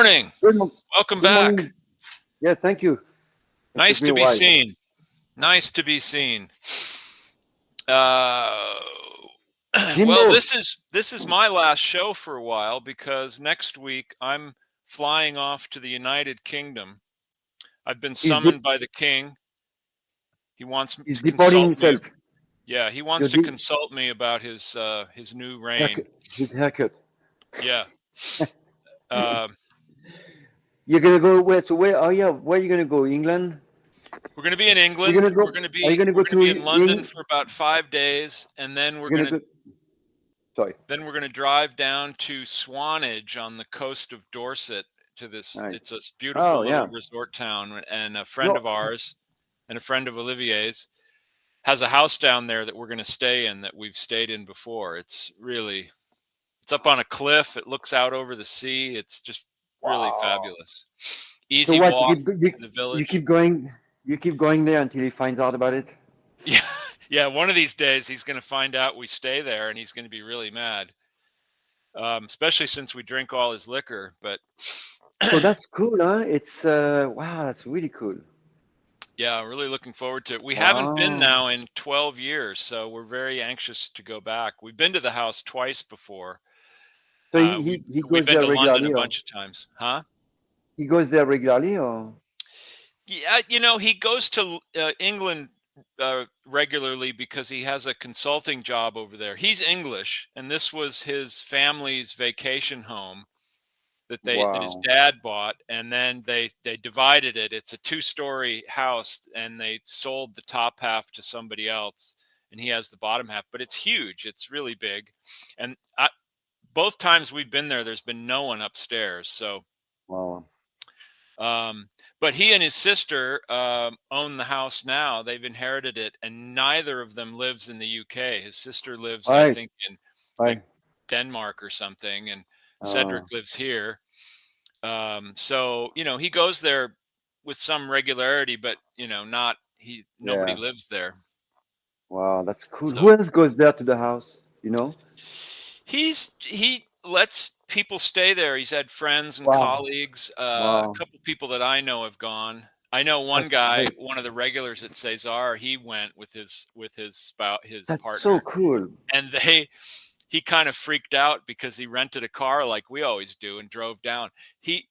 morning. Good, mo- Welcome good back. morning. Yeah, thank you. It Nice took me to a be while. seen. Nice to be seen. Uh, well, Jimbo, this is my last show for a while because next week I'm flying off to the United Kingdom. I've been is de- summoned by the king. He wants is to deporting consult me. himself. Yeah, he wants Your to de- consult me about his new reign. haircut, his haircut. Yeah. Uh, You're gonna go where? So where? Oh yeah, where are you gonna go? England? we're going to be in You're England. gonna go? We're going to Are you be gonna we're go going to to be in London Eng? for about 5 days, and You're gonna go? Sorry. then we're going to drive down to Swanage on the coast of Dorset to this. Nice. It's a beautiful Oh little yeah. resort town, and a friend No. of ours and a friend of Olivier's has a house down there that we're going to stay in that we've stayed in before. It's up on a cliff. It looks out over the sea. It's just really Wow. fabulous. So Easy what? walk to the You village. keep going. You keep going there until he finds out about it. Yeah, yeah. One of these days he's going to find out we stay there, and he's going to be really mad. Especially since we drink all his liquor. But So that's cool, huh? It's wow, that's really cool. yeah, really looking forward to it. We haven't been Wow. now in 12 years, so we're very anxious to go back. We've been to the house twice before. So he We've goes been there to London a regularly, or bunch of times, huh? he goes there regularly, or Yeah, he goes to England regularly because he has a consulting job over there. He's English, and this was his family's vacation home that his wow. dad bought, and then they divided it. It's a two-story house, and they sold the top half to somebody else, and he has the bottom half. But it's huge. It's really big, and both times we've been there, there's been no one upstairs. So, Wow. um, but he and his sister own the house now. They've inherited it, and neither of them lives in the UK. His sister lives, I Hi. think, in like Hi. Denmark or something, and Uh, Cedric lives here. So he goes there with some regularity, but not nobody yeah. lives there. Wow, that's cool. Who So else goes there to the house? You know? he lets people stay there. He's had friends and Wow. colleagues. A Wow. couple people that I know have gone. I know one That's guy, great. one of the regulars at Cesar. He went with his That's so partner, cool. and he kind of freaked out because he rented a car like we always do and drove down. He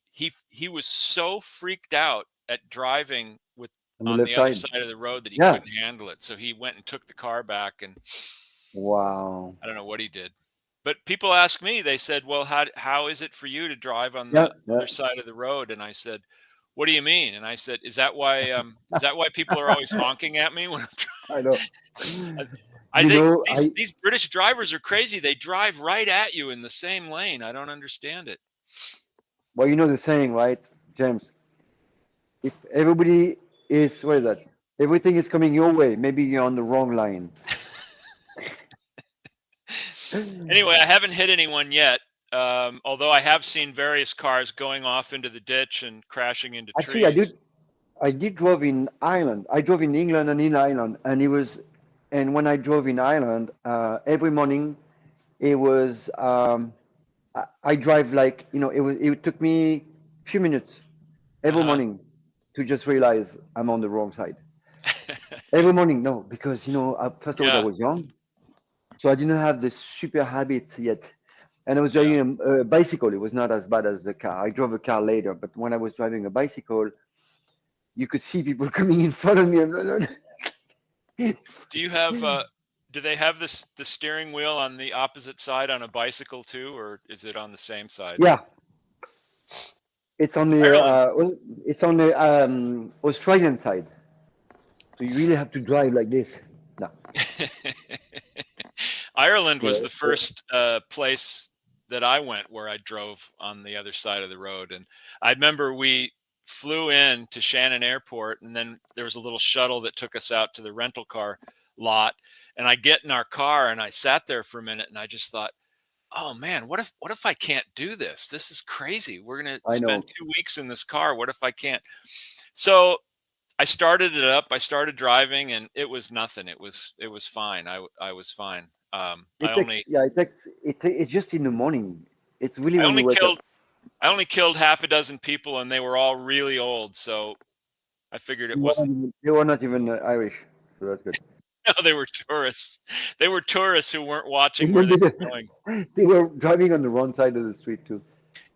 was so freaked out at driving with On the on left the other side. side of the road that he Yeah. couldn't handle it. So he went and took the car back, and Wow. I don't know what he did. But people ask me, they said, "Well, how is it for you to drive on Yeah. the Yeah. other side of the road?" And I said, "What do you mean?" And I said, "Is that why people are always honking at me when I'm I know. I I You think know, these British drivers are crazy. They drive right at you in the same lane. I don't understand it. well, you know the saying, right, James? If everybody is, what is that? Everything is coming your way. Maybe you're on the wrong line. Anyway, I haven't hit anyone yet. Although I have seen various cars going off into the ditch and crashing into Actually, I trees. did. I did drove in Ireland. I drove in England and in Ireland, and it was. And when I drove in Ireland, every morning it was. I drive like it was. It took me a few minutes every Uh-huh. morning to just realize I'm on the wrong side. Every morning, no, because first of all, I Yeah, was young, so I didn't have the super habits yet. And I was yeah. driving a bicycle. It was not as bad as the car. I drove a car later, but when I was driving a bicycle, you could see people coming in front of me. Do you have do they have the steering wheel on the opposite side on a bicycle too, or is it on the same side? Yeah, it's on the Ireland Australian side. So you really have to drive like this. No. Ireland was Yeah. the first place that I went where I drove on the other side of the road. And I remember we flew in to Shannon Airport, and then there was a little shuttle that took us out to the rental car lot. And I get in our car and I sat there for a minute and I just thought, oh man, what if I can't do this? This is crazy. We're gonna I spend know. 2 weeks in this car. What if I can't? So I started it up. I started driving, and it was nothing. It was fine. I was fine. I It only takes, yeah, it takes, it's just in the morning. It's really I when you only wake up. killed I only killed half a dozen people, and they were all really old. So I figured it wasn't. They were not even Irish, so that's good. No, they were tourists. They were tourists who weren't watching And where then they were going. they were driving on the wrong side of the street too.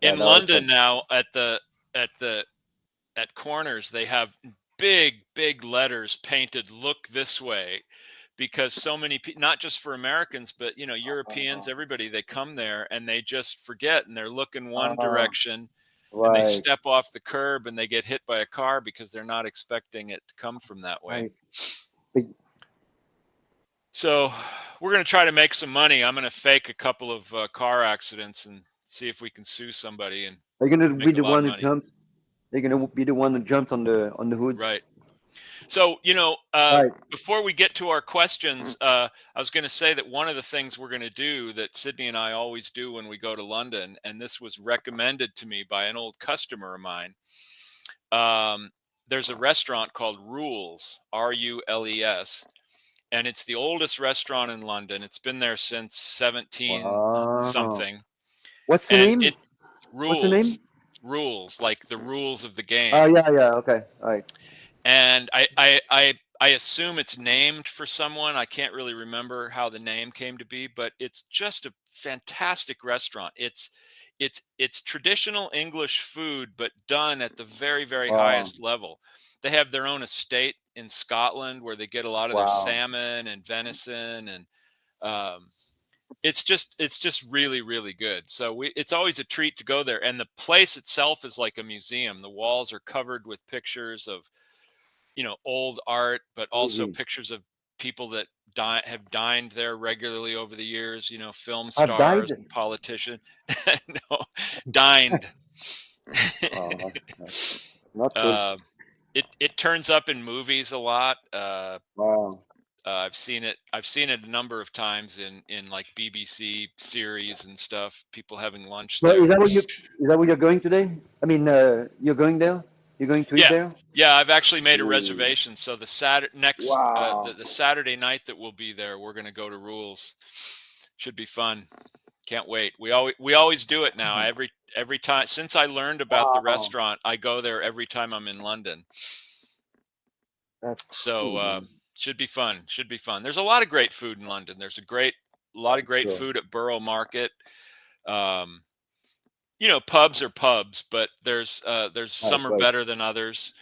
Yeah, In that was London fun. now, at the at corners, they have big letters painted, "Look this way," because so many people, not just for Americans, but Europeans, everybody, they come there and they just forget, and they're looking one Ah, direction, and they right, step off the curb and they get hit by a car because they're not expecting it to come from that way. right. But So we're going to try to make some money. I'm going to fake a couple of car accidents and see if we can sue somebody and they're gonna be make a the lot of one who money. jumped. They're gonna be the one who jumped on the hoods. Right. So, Right. before we get to our questions, I was going to say that one of the things we're going to do that Sydney and I always do when we go to London, and this was recommended to me by an old customer of mine. There's a restaurant called Rules, Rules, and it's the oldest restaurant in London. It's been there since 17 Wow. something, What's the and name? it What's the name? rules like the rules of the Oh game. yeah, yeah. Okay. All right. And I assume it's named for someone. I can't really remember how the name came to be, but it's just a fantastic restaurant. It's traditional English food, but done at the very Wow. highest level. They have their own estate in Scotland where they get a lot of their Wow. salmon and venison, and um, it's just really good. So it's always a treat to go there, and the place itself is like a museum. The walls are covered with pictures of old art, but also Amazing. pictures of people that have dined there regularly over the years, film I've stars died. and politicians. No, dined. Oh, not cool. uh, it turns up in movies a lot. Wow. I've seen it a number of times in like BBC series and stuff. People having lunch So there. is that where you're going today? I mean, you're going there? You're going to eat Yeah, there? yeah. I've actually made a Ooh. reservation. So the Saturday next Wow. the Saturday night that we'll be there, we're going to go to Rules. Should be fun. Can't wait. We always do it now. Every time since I learned about the Wow. restaurant, I go there every time I'm in London. That's So cool, man. should be fun. Should be fun. There's a lot of great food in London. There's a lot of I'm great sure. food at Borough Market. Um, pubs are pubs, but there's Right, some are right. better than others.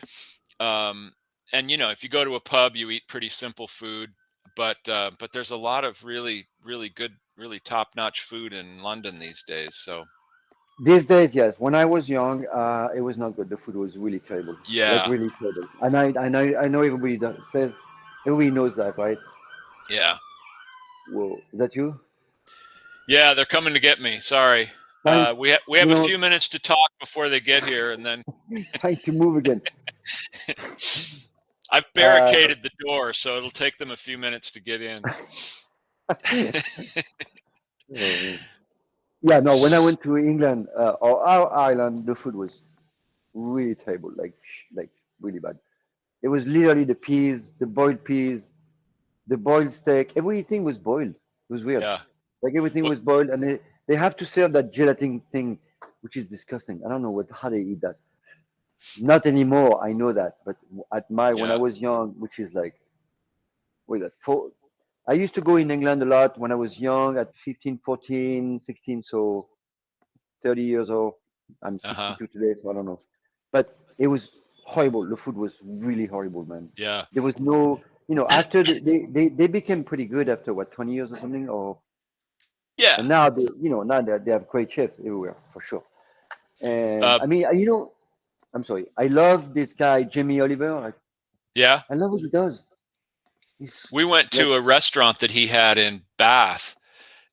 Um, and if you go to a pub, you eat pretty simple food, but there's a lot of really good, really top-notch food in London these days. So These days, yes. When I was young, it was not good. The food was really terrible, like yeah, really terrible. And I know everybody says, everybody knows that, right? yeah, Whoa, is that you? yeah. They're coming to get me. Sorry. Time, We have you a know, few minutes to talk before they get here, and then time to move again. I've Uh, barricaded the door, so it'll take them a few minutes to get in. oh, yeah, no. When I went to England or our island, the food was really terrible, like really bad. It was literally the peas, the boiled peas, the boiled steak. Everything was boiled. It was weird. Yeah. Like everything Well, was boiled, and they have to serve that gelatin thing, which is disgusting. I don't know how they eat that. Not anymore. I know that, but when I yeah. was young, which is like wait that four. I used to go in England a lot when I was young, at 15, 14, 16, so 30 years old. I'm Uh-huh. 62 today, so I don't know. But it was horrible. The food was really horrible, man. Yeah. There was no, after they became pretty good after what, 20 years or something, or Yeah. and now now they have great chefs everywhere for sure. And Uh, I mean, I'm sorry, I love this guy Jamie Oliver. yeah. I love what he does. He's We went like, to a restaurant that he had in Bath,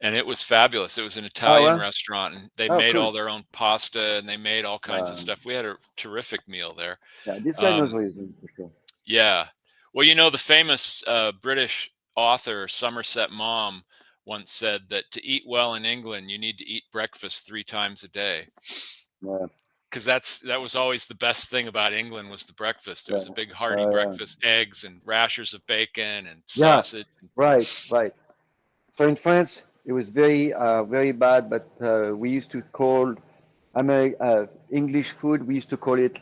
and it was fabulous. It was an oh Italian well, restaurant, and they oh made cool. all their own pasta, and they made all kinds of Um, stuff. We had a terrific meal there. yeah, this guy knows Um, what he's doing for sure. yeah. Well, the famous British author Somerset Maugham once said that to eat well in England, you need to eat breakfast 3 times a day. Yeah, Because that was always the best thing about England was the breakfast. It yeah, was a big hearty uh, breakfast, eggs and rashers of bacon and yeah, sausage. right, right. So in France, it was very bad, but we used to call. English food, we used to call it,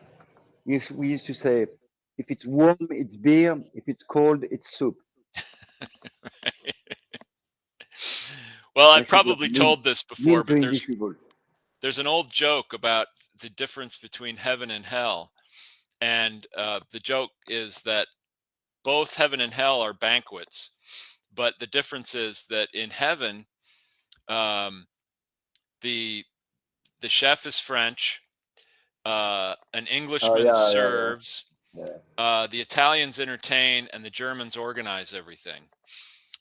we used to say, if it's warm, it's beer. If it's cold, it's soup. Well, I've This is what probably told this before, mean to but English people. there's an old joke about the difference between heaven and hell, and the joke is that both heaven and hell are banquets, but the difference is that in heaven, um, the the chef is French, an Oh Englishman yeah, yeah, yeah, serves, yeah. the Italians entertain, and the Germans organize everything.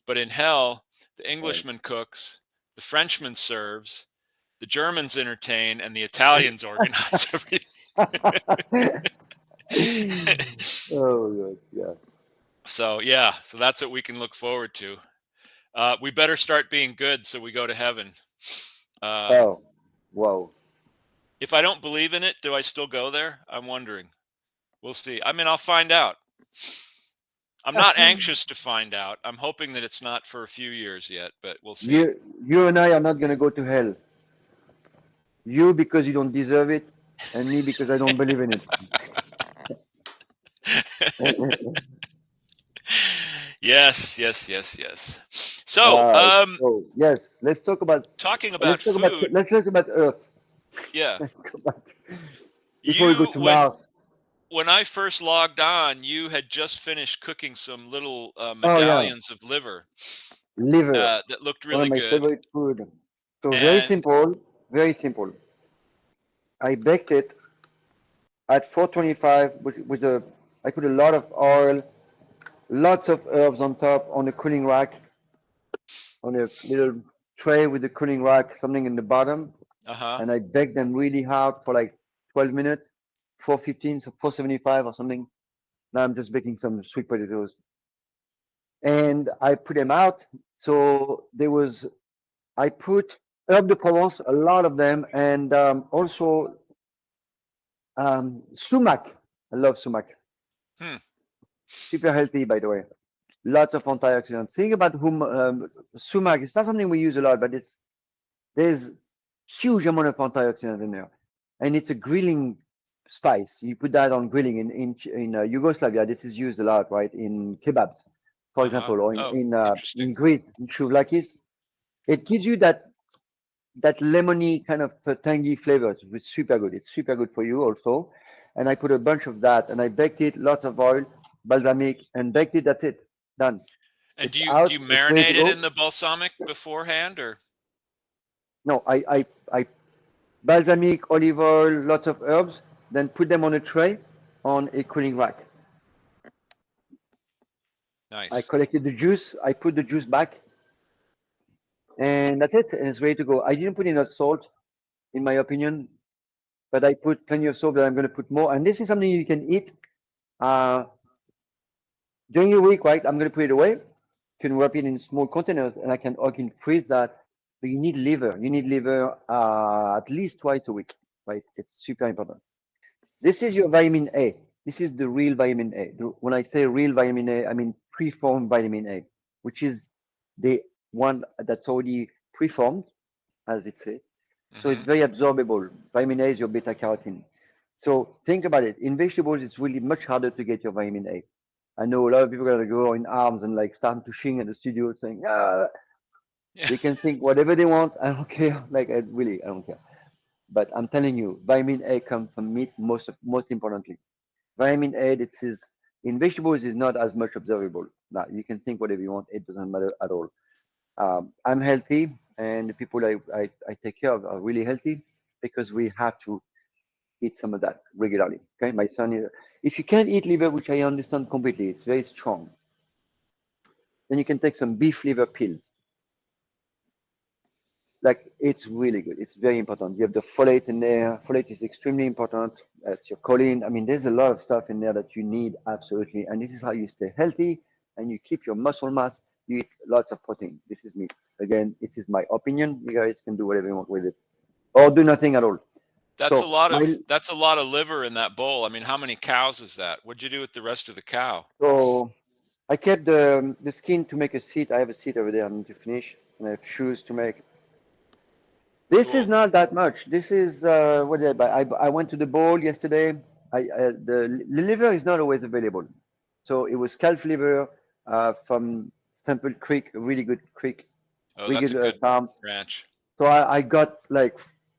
But in hell, the Right. Englishman cooks, the Frenchman serves, the Germans entertain, and the Italians organize everything. Oh good, yeah. So yeah, so that's what we can look forward to. We better start being good so we go to heaven. Um, Oh, wow. if I don't believe in it, do I still go there? I'm wondering. We'll see. I mean, I'll find out. I'm not anxious to find out. I'm hoping that it's not for a few years yet, but we'll see. You and I are not gonna go to hell. You because you don't deserve it, and me because I don't believe in it. Yes, yes, yes, yes. So, All right. So yes, let's talk about talking let's about talk about food, let's talk about Earth. yeah. Let's go back before we go You to Mars. when I first logged on, you had just finished cooking some little Oh yeah, medallions of liver liver, that looked one of really my good. favorite food. So very And simple, very simple. I baked it at 425 with a. I put a lot of oil, lots of herbs on top on a cooling rack, on a little tray with a cooling rack, something in the bottom, uh-huh. and I baked them really hard for like 12 minutes, 415, so 475 or something. Now I'm just baking some sweet potatoes, and I put them out. So there was I put herb de Provence, a lot of them, and also sumac. I love sumac. Hmm. Super healthy, by the way. Lots of antioxidants. Think about sumac. It's not something we use a lot, but there's huge amount of antioxidant in there, and it's a grilling spice. You put that on grilling in Yugoslavia. This is used a lot, right? In kebabs, for Uh-huh. example, or Oh, in interesting. Greece, in souvlakis. It gives you that lemony kind of tangy flavor. It's super good. It's super good for you also. And I put a bunch of that, and I baked it. Lots of oil, balsamic, and baked it. That's it. Done. And It's do out. you It's ready to marinate it in go. the balsamic beforehand or No, I balsamic, olive oil, lots of herbs, then put them on a tray on a cooling rack. I nice? collected the juice, I put the juice back, and that's it. And it's ready to go. I didn't put enough salt, in my opinion, but I put plenty of salt that I'm going to put more. And this is something you can eat uh, during your week, right? I'm going to put it away. You can wrap it in small containers, and I can freeze that. But you need liver. You need liver at least twice a week, right? It's super important. This is your vitamin A. This is the real vitamin A. When I say real vitamin A, I mean preformed vitamin A, which is the one that's already preformed, as it says. So it's Mm-hmm. very absorbable. Vitamin A is your beta carotene. So think about it. In vegetables, it's really much harder to get your vitamin A. I know a lot of people are gonna go in arms and like start pushing at the studio saying, Yeah. they can think whatever they want. I don't care. Like I don't care. But I'm telling you, vitamin A comes from meat most importantly. Vitamin A, that is in vegetables, is not as much observable. Now you can think whatever you want; it doesn't matter at all. I'm healthy, and the people I take care of are really healthy because we have to eat some of that regularly. Okay, my son, if you can't eat liver, which I understand completely, it's very strong. Then you can take some beef liver pills. Like it's really good. It's very important. You have the folate in there. Folate is extremely important. That's your choline. I mean, there's a lot of stuff in there that you need absolutely. And this is how you stay healthy and you keep your muscle mass. You eat lots of protein. This is me. Again, this is my opinion. You guys can do whatever you want with it, or do nothing at all. So That's a lot of liver in that bowl. I mean, how many cows is that? What'd you do with the rest of the cow? so I kept the skin to make a seat. I have a seat over there. I need to finish, and I have shoes to make. This is Cool. not that much. This is what did I buy? I went to the bowl yesterday. The liver is not always available, so it was calf liver from Temple Creek, a really good creek, Oh, really that's a good good farm. ranch. So I got like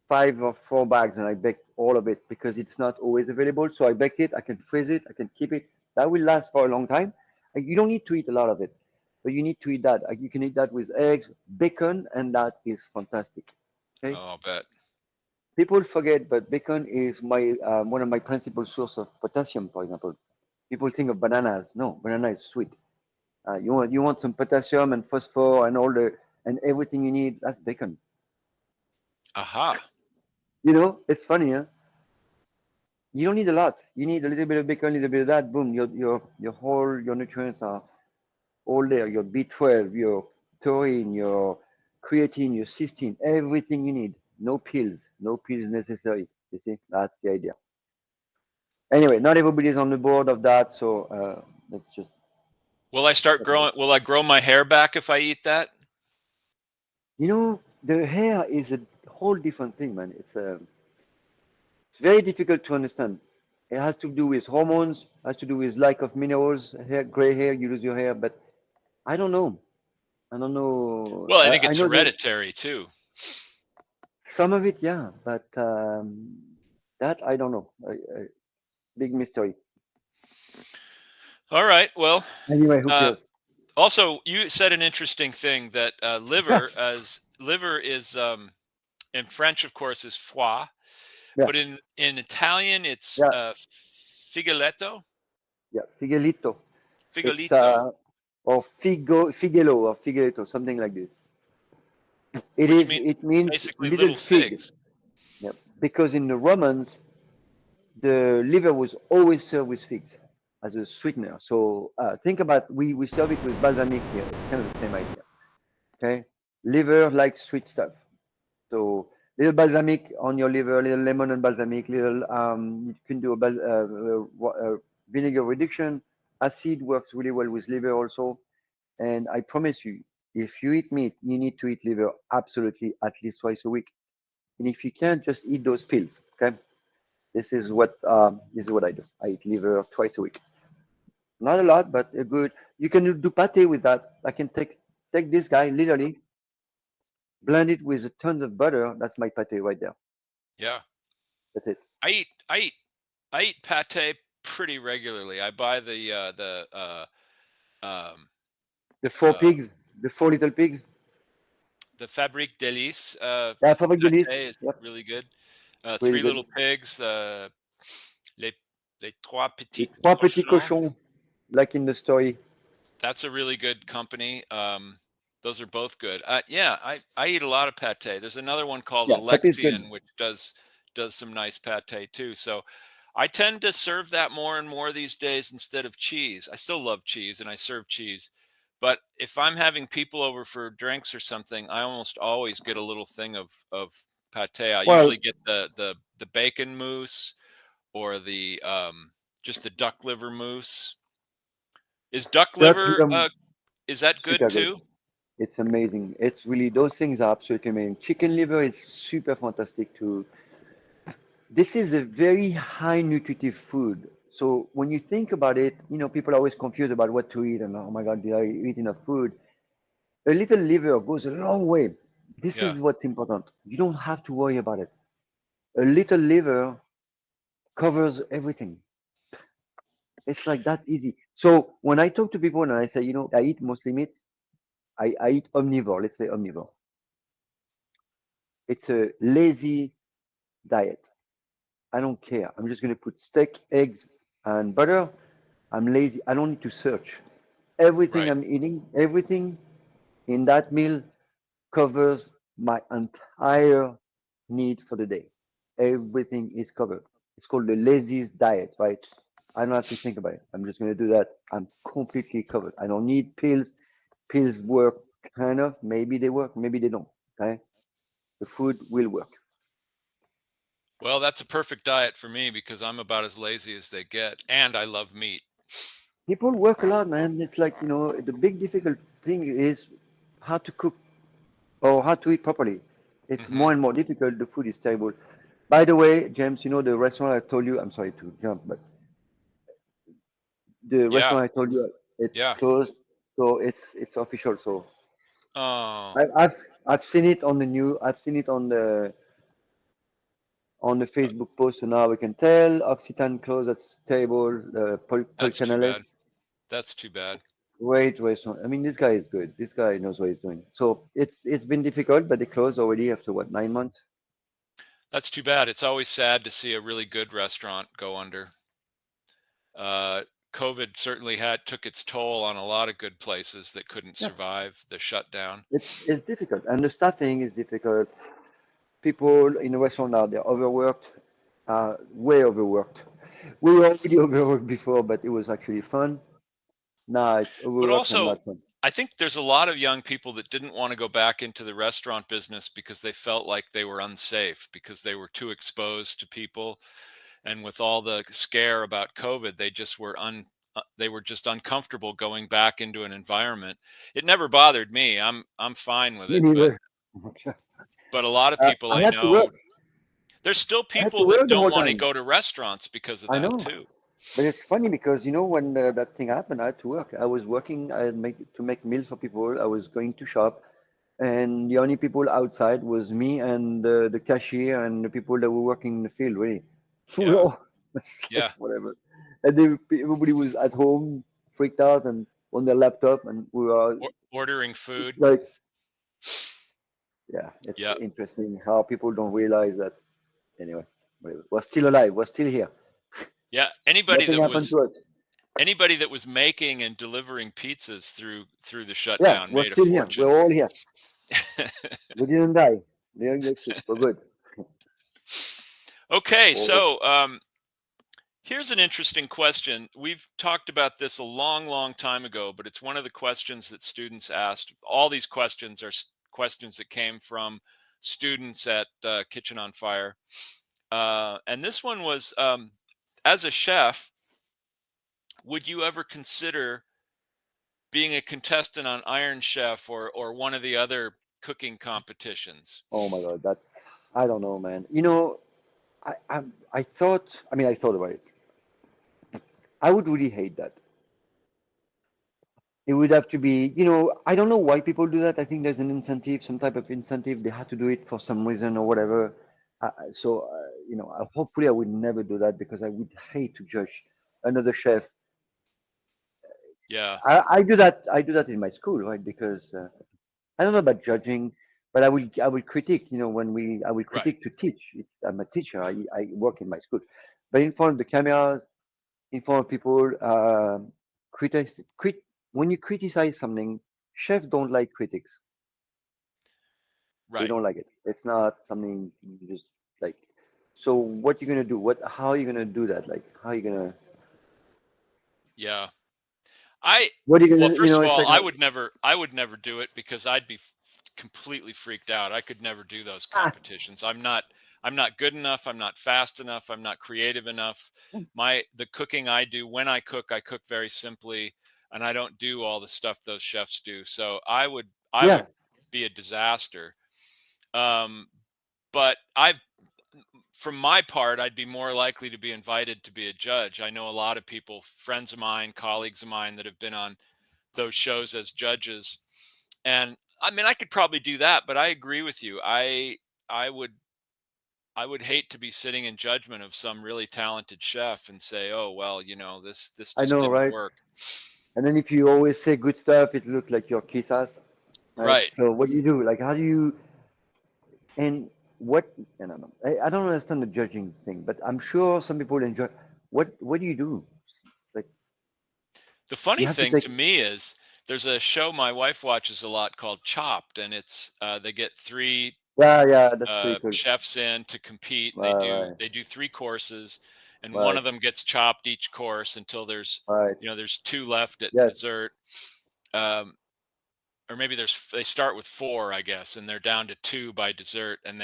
5 or 4 bags and I baked all of it because it's not always available. So I baked it, I can freeze it, I can keep it. That will last for a long time. You don't need to eat a lot of it, but you need to eat that. You can eat that with eggs, bacon, and that is fantastic. Okay. Oh, I'll bet. People forget, but bacon is my one of my principal source of potassium, for example. People think of bananas. No, banana is sweet. You want some potassium and phosphor and all the and everything you need. That's bacon. Aha. It's funny, huh? You don't need a lot. You need a little bit of bacon, a little bit of that. Boom, your nutrients are all there. Your B12, your taurine, your creatine, your cysteine, everything you need. No pills, no pills necessary. You see, that's the idea. Anyway, not everybody is on the board of that, so let's just. Will I grow my hair back if I eat that? The hair is a whole different thing, man. It's very difficult to understand. It has to do with hormones, has to do with lack of minerals, hair, gray hair, you lose your hair, but I don't know. I don't know. Well, I think I it's know that hereditary too. some of it, yeah, but that I don't know. Big mystery. All right. Well, Anyway, who uh, cares? also you said an interesting thing that liver is in French, of course, is foie, Yeah, but in Italian it's yeah, figoletto, yeah. Figelito. It's figolito, or figelo or figeletto, something like this. It which is. means It means basically little little fig. figs. Yeah, because in the Romans, the liver was always served with figs as a sweetener. So think about we serve it with balsamic here. It's kind of the same idea. Okay, liver like sweet stuff. So little balsamic on your liver, little lemon and balsamic, little you can do vinegar reduction. Acid works really well with liver also. And I promise you, if you eat meat, you need to eat liver absolutely at least twice a week. And if you can't, just eat those pills. Okay, this is what I do. I eat liver twice a week. Not a lot, but a good. You can do pate with that. I can take this guy literally, blend it with tons of butter. That's my pate right there. Yeah, That's it. I eat I eat I eat pate pretty regularly. I buy um, The four uh, pigs, the four little pigs. the Fabrique Delice Yeah, Fabric de Lis. pate is Yep, really good. really Three good. Little Pigs, les les trois Les petits trois petits cochons. cochons, like in the story. That's a really good company. Those are both good. Yeah, I eat a lot of pate. There's another one called Yeah, pate is good. Alexian, which does some nice pate too. So I tend to serve that more and more these days instead of cheese. I still love cheese and I serve cheese. But if I'm having people over for drinks or something, I almost always get a little thing of pate. I Well, usually get the bacon mousse or the just the duck liver mousse. Is duck duck liver liver, is that good super good. too? It's amazing. It's really those things are absolutely amazing. Chicken liver is super fantastic too. This is a very high nutritive food. So when you think about it, people are always confused about what to eat and oh my God, did I eat enough food? A little liver goes a long way. This Yeah. is what's important. You don't have to worry about it. A little liver covers everything. It's like that easy. So when I talk to people and I say, I eat mostly meat, I eat omnivore, let's say omnivore. It's a lazy diet. I don't care. I'm just going to put steak, eggs, and butter. I'm lazy. I don't need to search. Everything Right. I'm eating, everything in that meal covers my entire need for the day. Everything is covered. It's called the laziest diet, right? I don't have to think about it. I'm just going to do that. I'm completely covered. I don't need pills. Pills work kind of. Maybe they work, maybe they don't. Okay. The food will work. Well, that's a perfect diet for me because I'm about as lazy as they get, and I love meat. People work a lot, man. It's like, the big difficult thing is how to cook or how to eat properly. It's Hmm. more and more difficult. The food is terrible. By the way, James, you know the restaurant I told you, I'm sorry to jump, but the Yeah. restaurant I told you, it's Yeah. closed, so it's official. So Oh, I, I've I've seen it on the new, I've seen it on the Facebook post, so now we can tell. Occitan closed, that's terrible. Paul that's too bad. Canales, That's too bad. great restaurant. I mean, this guy is good. This guy knows what he's doing. So it's been difficult, but they closed already after what, 9 months? That's too bad. It's always sad to see a really good restaurant go under. Uh, COVID certainly had took its toll on a lot of good places that couldn't Yeah, survive the shutdown. it's difficult, and the staffing is difficult. People in the restaurant now they're overworked, way overworked. We were already overworked before, but it was actually fun. Now it's But overworked and also, not fun. I think there's a lot of young people that didn't want to go back into the restaurant business because they felt like they were unsafe, because they were too exposed to people. And with all the scare about COVID, they just were they were just uncomfortable going back into an environment. It never bothered me. I'm fine with Me it, but neither. a lot of people I I had to work. know, there's still I had to people that work the don't whole want to time. go to restaurants because of I that know, too. but it's funny because you know when that thing happened, I had to work. I was working. I had make meals for people. I was going to shop, and the only people outside was me and the cashier and the people that were working in the field. Really, so we Yeah. all it's like Yeah. whatever. And everybody was at home, freaked out, and on their laptop, and we were. Ordering It's food. like, yeah, it's Yeah. interesting how people don't realize that. Anyway, whatever. We're still alive. We're still here. Yeah. Nothing happened to us. Anybody that was making and delivering pizzas through the Yeah, shutdown we're made a still here. fortune. We're all here. We didn't die. We didn't get sick. We're good. Okay, All so here's an interesting question. We've talked about this a long, long time ago, but it's one of the questions that students asked. All these questions are questions that came from students at Kitchen on Fire. And this one was, as a chef, would you ever consider being a contestant on Iron Chef or one of the other cooking competitions? oh my God, that's I don't know, man. You know, I thought. I mean, I thought about it. I would really hate that. It would have to be, I don't know why people do that. I think there's an incentive, some type of incentive. They have to do it for some reason or whatever. So, hopefully I would never do that because I would hate to judge another chef. Yeah, I do that. I do that in my school, right? Because I don't know about judging, but I will critique. I will right. critique to teach. I'm a teacher. I work in my school, but in front of the cameras, in front of people, criticize. When you criticize something, chefs don't like critics. They Right. don't like it. It's not something you just like. So what you gonna do? How are you gonna do that? Like, how are you gonna? Yeah. I What are you well, gonna? first of It's all, like how, I would never do it because I'd be completely freaked out. I could never do those ah, competitions. I'm not good enough, I'm not fast enough, I'm not creative enough. The cooking I cook very simply and I don't do all the stuff those chefs do. So I yeah, would be a disaster. Um but I from my part, I'd be more likely to be invited to be a judge. I know a lot of people, friends of mine, colleagues of mine that have been on those shows as judges. And I mean, I could probably do that, but I agree with you. I would I would hate to be sitting in judgment of some really talented chef and say, "Oh, well, this I just know, didn't right? work." And then if you always say good stuff, it looks like you're kiss ass, right? Right. So what do you do? Like, how do you? And what? I don't know. I don't understand the judging thing, but I'm sure some people enjoy. What do you do? Like, The you funny have to thing take. to me is there's a show my wife watches a lot called Chopped, and they get three Yeah, yeah, that's pretty cool. chefs in to compete, and Right, they do three courses, and one right, of them gets chopped each course until right. there's two left at Yes, dessert, um, or maybe they start with four, I guess, and they're down to two by dessert, and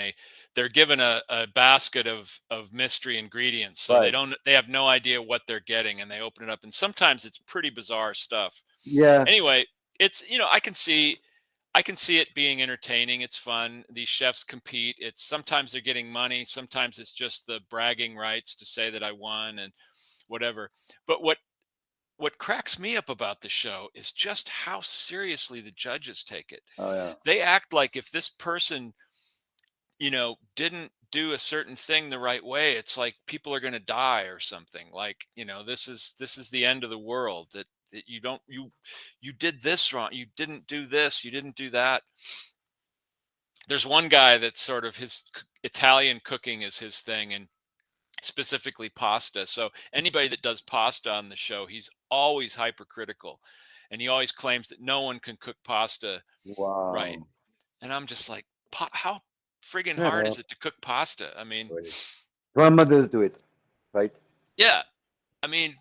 they're given a basket of mystery ingredients, so right. they have no idea what they're getting, and they open it up, and sometimes it's pretty bizarre stuff. Yeah, Anyway, it's I can see. I can see it being entertaining. It's fun. These chefs compete. It's sometimes they're getting money. Sometimes it's just the bragging rights to say that I won and whatever. But what cracks me up about the show is just how seriously the judges take it. Oh yeah. They act like if this person, didn't do a certain thing the right way, it's like people are going to die or something. Like, this is the end of the world, that you don't you did this wrong. You didn't do this, you didn't do that. There's one guy that's sort of his Italian cooking is his thing, and specifically pasta. So anybody that does pasta on the show, he's always hypercritical, and he always claims that no one can cook pasta right. Wow. And I'm just like, how friggin' Yeah, hard is well, it to cook pasta? I mean, really. Grandmothers do it, right? yeah. I mean,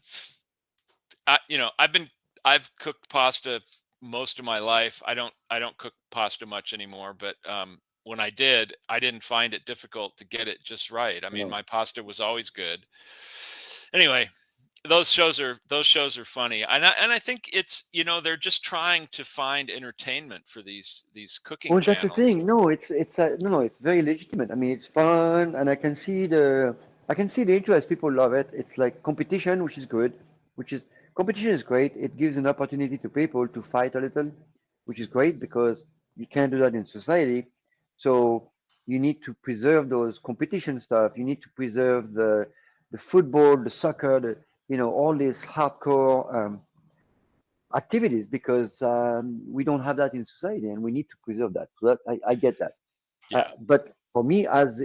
I've cooked pasta most of my life. I don't cook pasta much anymore, but when I did, I didn't find it difficult to get it just right. I mean, No. my pasta was always good. Anyway, those shows are funny, and I think it's they're just trying to find entertainment for these cooking Well, that's the channels. thing. No, it's no, no, it's very legitimate. I mean, it's fun, and I can see the interest. People love it. It's like competition, which is good. Which is Competition is great. It gives an opportunity to people to fight a little, which is great because you can't do that in society. So you need to preserve those competition stuff. You need to preserve the football, the soccer, all these hardcore activities because we don't have that in society, and we need to preserve that. So I get that. Yeah, But for me, as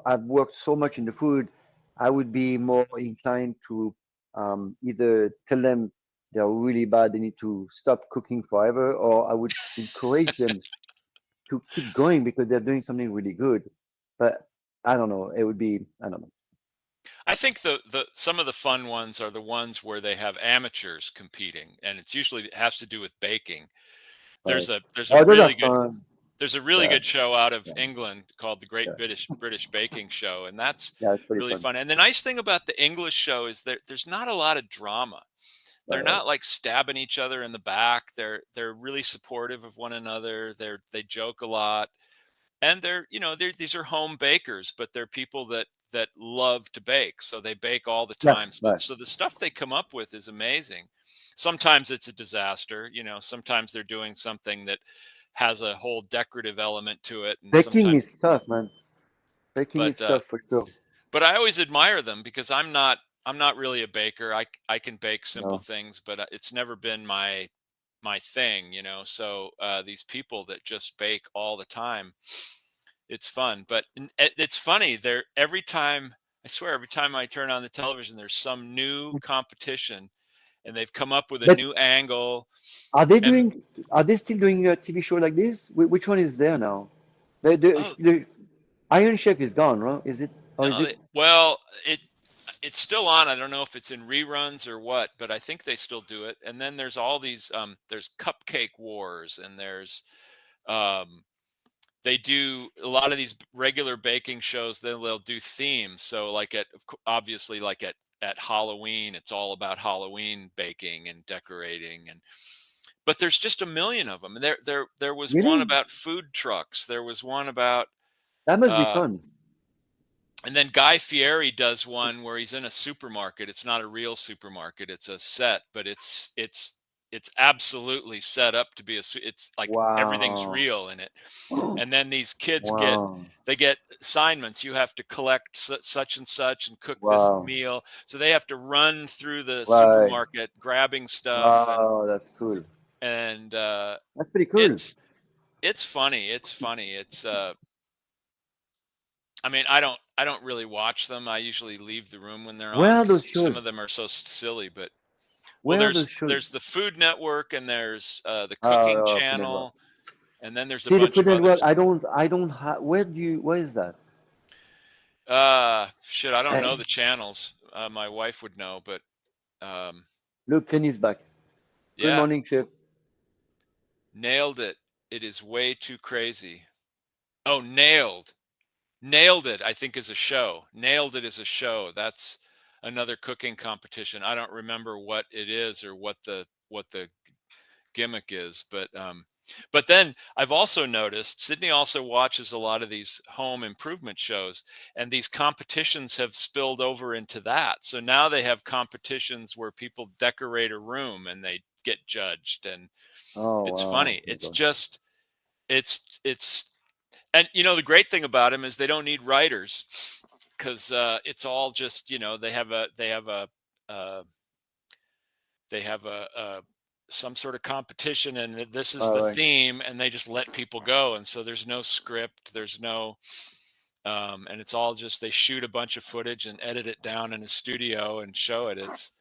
I've worked so much in the food, I would be more inclined to either tell them they're really bad, they need to stop cooking forever, or I would encourage them to keep going because they're doing something really good. But I don't know. It would be, I don't know. I think the some of the fun ones are the ones where they have amateurs competing, and it has to do with baking. Right. There's a Oh, those are really good fun. there's a really Yeah, good show out of yeah, England called the yeah. Great British Baking Show, and that's Yeah, it's pretty really fun. fun. And the nice thing about the English show is there's not a lot of drama. They're Right, right. not like stabbing each other in the back. They're really supportive of one another. They joke a lot, and these are home bakers, but they're people that love to bake, so they bake all the Yeah, time. So right. so the stuff they come up with is amazing. Sometimes it's a disaster. Sometimes they're doing something that has a whole decorative element to it, and Baking sometimes, is tough, man. Baking but is tough for sure. I always admire them because I'm not really a baker. I can bake simple No. things, but it's never been my thing. So these people that just bake all the time, it's fun. But it's funny. Every time, I swear, every time I turn on the television, there's some new competition, and they've come up with a But new angle. are they And doing? Are they still doing a TV show like this? Which one is there now? oh The Iron Chef is gone, right? Is it? Or is no, it? well, it's still on. I don't know if it's in reruns or what, but I think they still do it. And then there's all these there's Cupcake Wars, and there's um they do a lot of these regular baking shows. Then they'll do themes. So like obviously like at Halloween, it's all about Halloween baking and decorating. And but there's just a million of them. And there was one Really? about food trucks. There was one about That must be uh fun. and then Guy Fieri does one where he's in a supermarket. It's not a real supermarket. It's a set, but it's absolutely set up to be it's like everything's Wow. real in it. And then these kids get Wow. they get assignments. You have to collect such and such and cook this Wow. meal. So they have to run through the Right. supermarket grabbing stuff, Wow. That's cool. and That's pretty cool. it's it's funny. It's funny. I mean, I don't really watch them. I usually leave the room when they're Where on are because those some shows? of them are so silly. But well, Where are those shows? there's the Food Network, and there's the Cooking Oh, Food Network. Channel, and then there's a See the bunch Food of Network. others. I don't have. Where is that? Shit, I don't Eh, know the channels. My wife would know, but um, Look, Kenny's back. Good yeah, morning, Chef. nailed it. It is way too crazy. Oh, nailed it. I think is a show. Nailed it is a show. That's another cooking competition. I don't remember what it is or what the gimmick is. But then I've also noticed Sydney also watches a lot of these home improvement shows, and these competitions have spilled over into that. So now they have competitions where people decorate a room and they get judged, and Oh it's wow, funny. my It's God. just it's and the great thing about them is they don't need writers because it's all just uh, they have some sort of competition, and this is All the right. theme, and they just let people go, and so there's no script, there's no and it's all just they shoot a bunch of footage and edit it down in a studio and show it. It's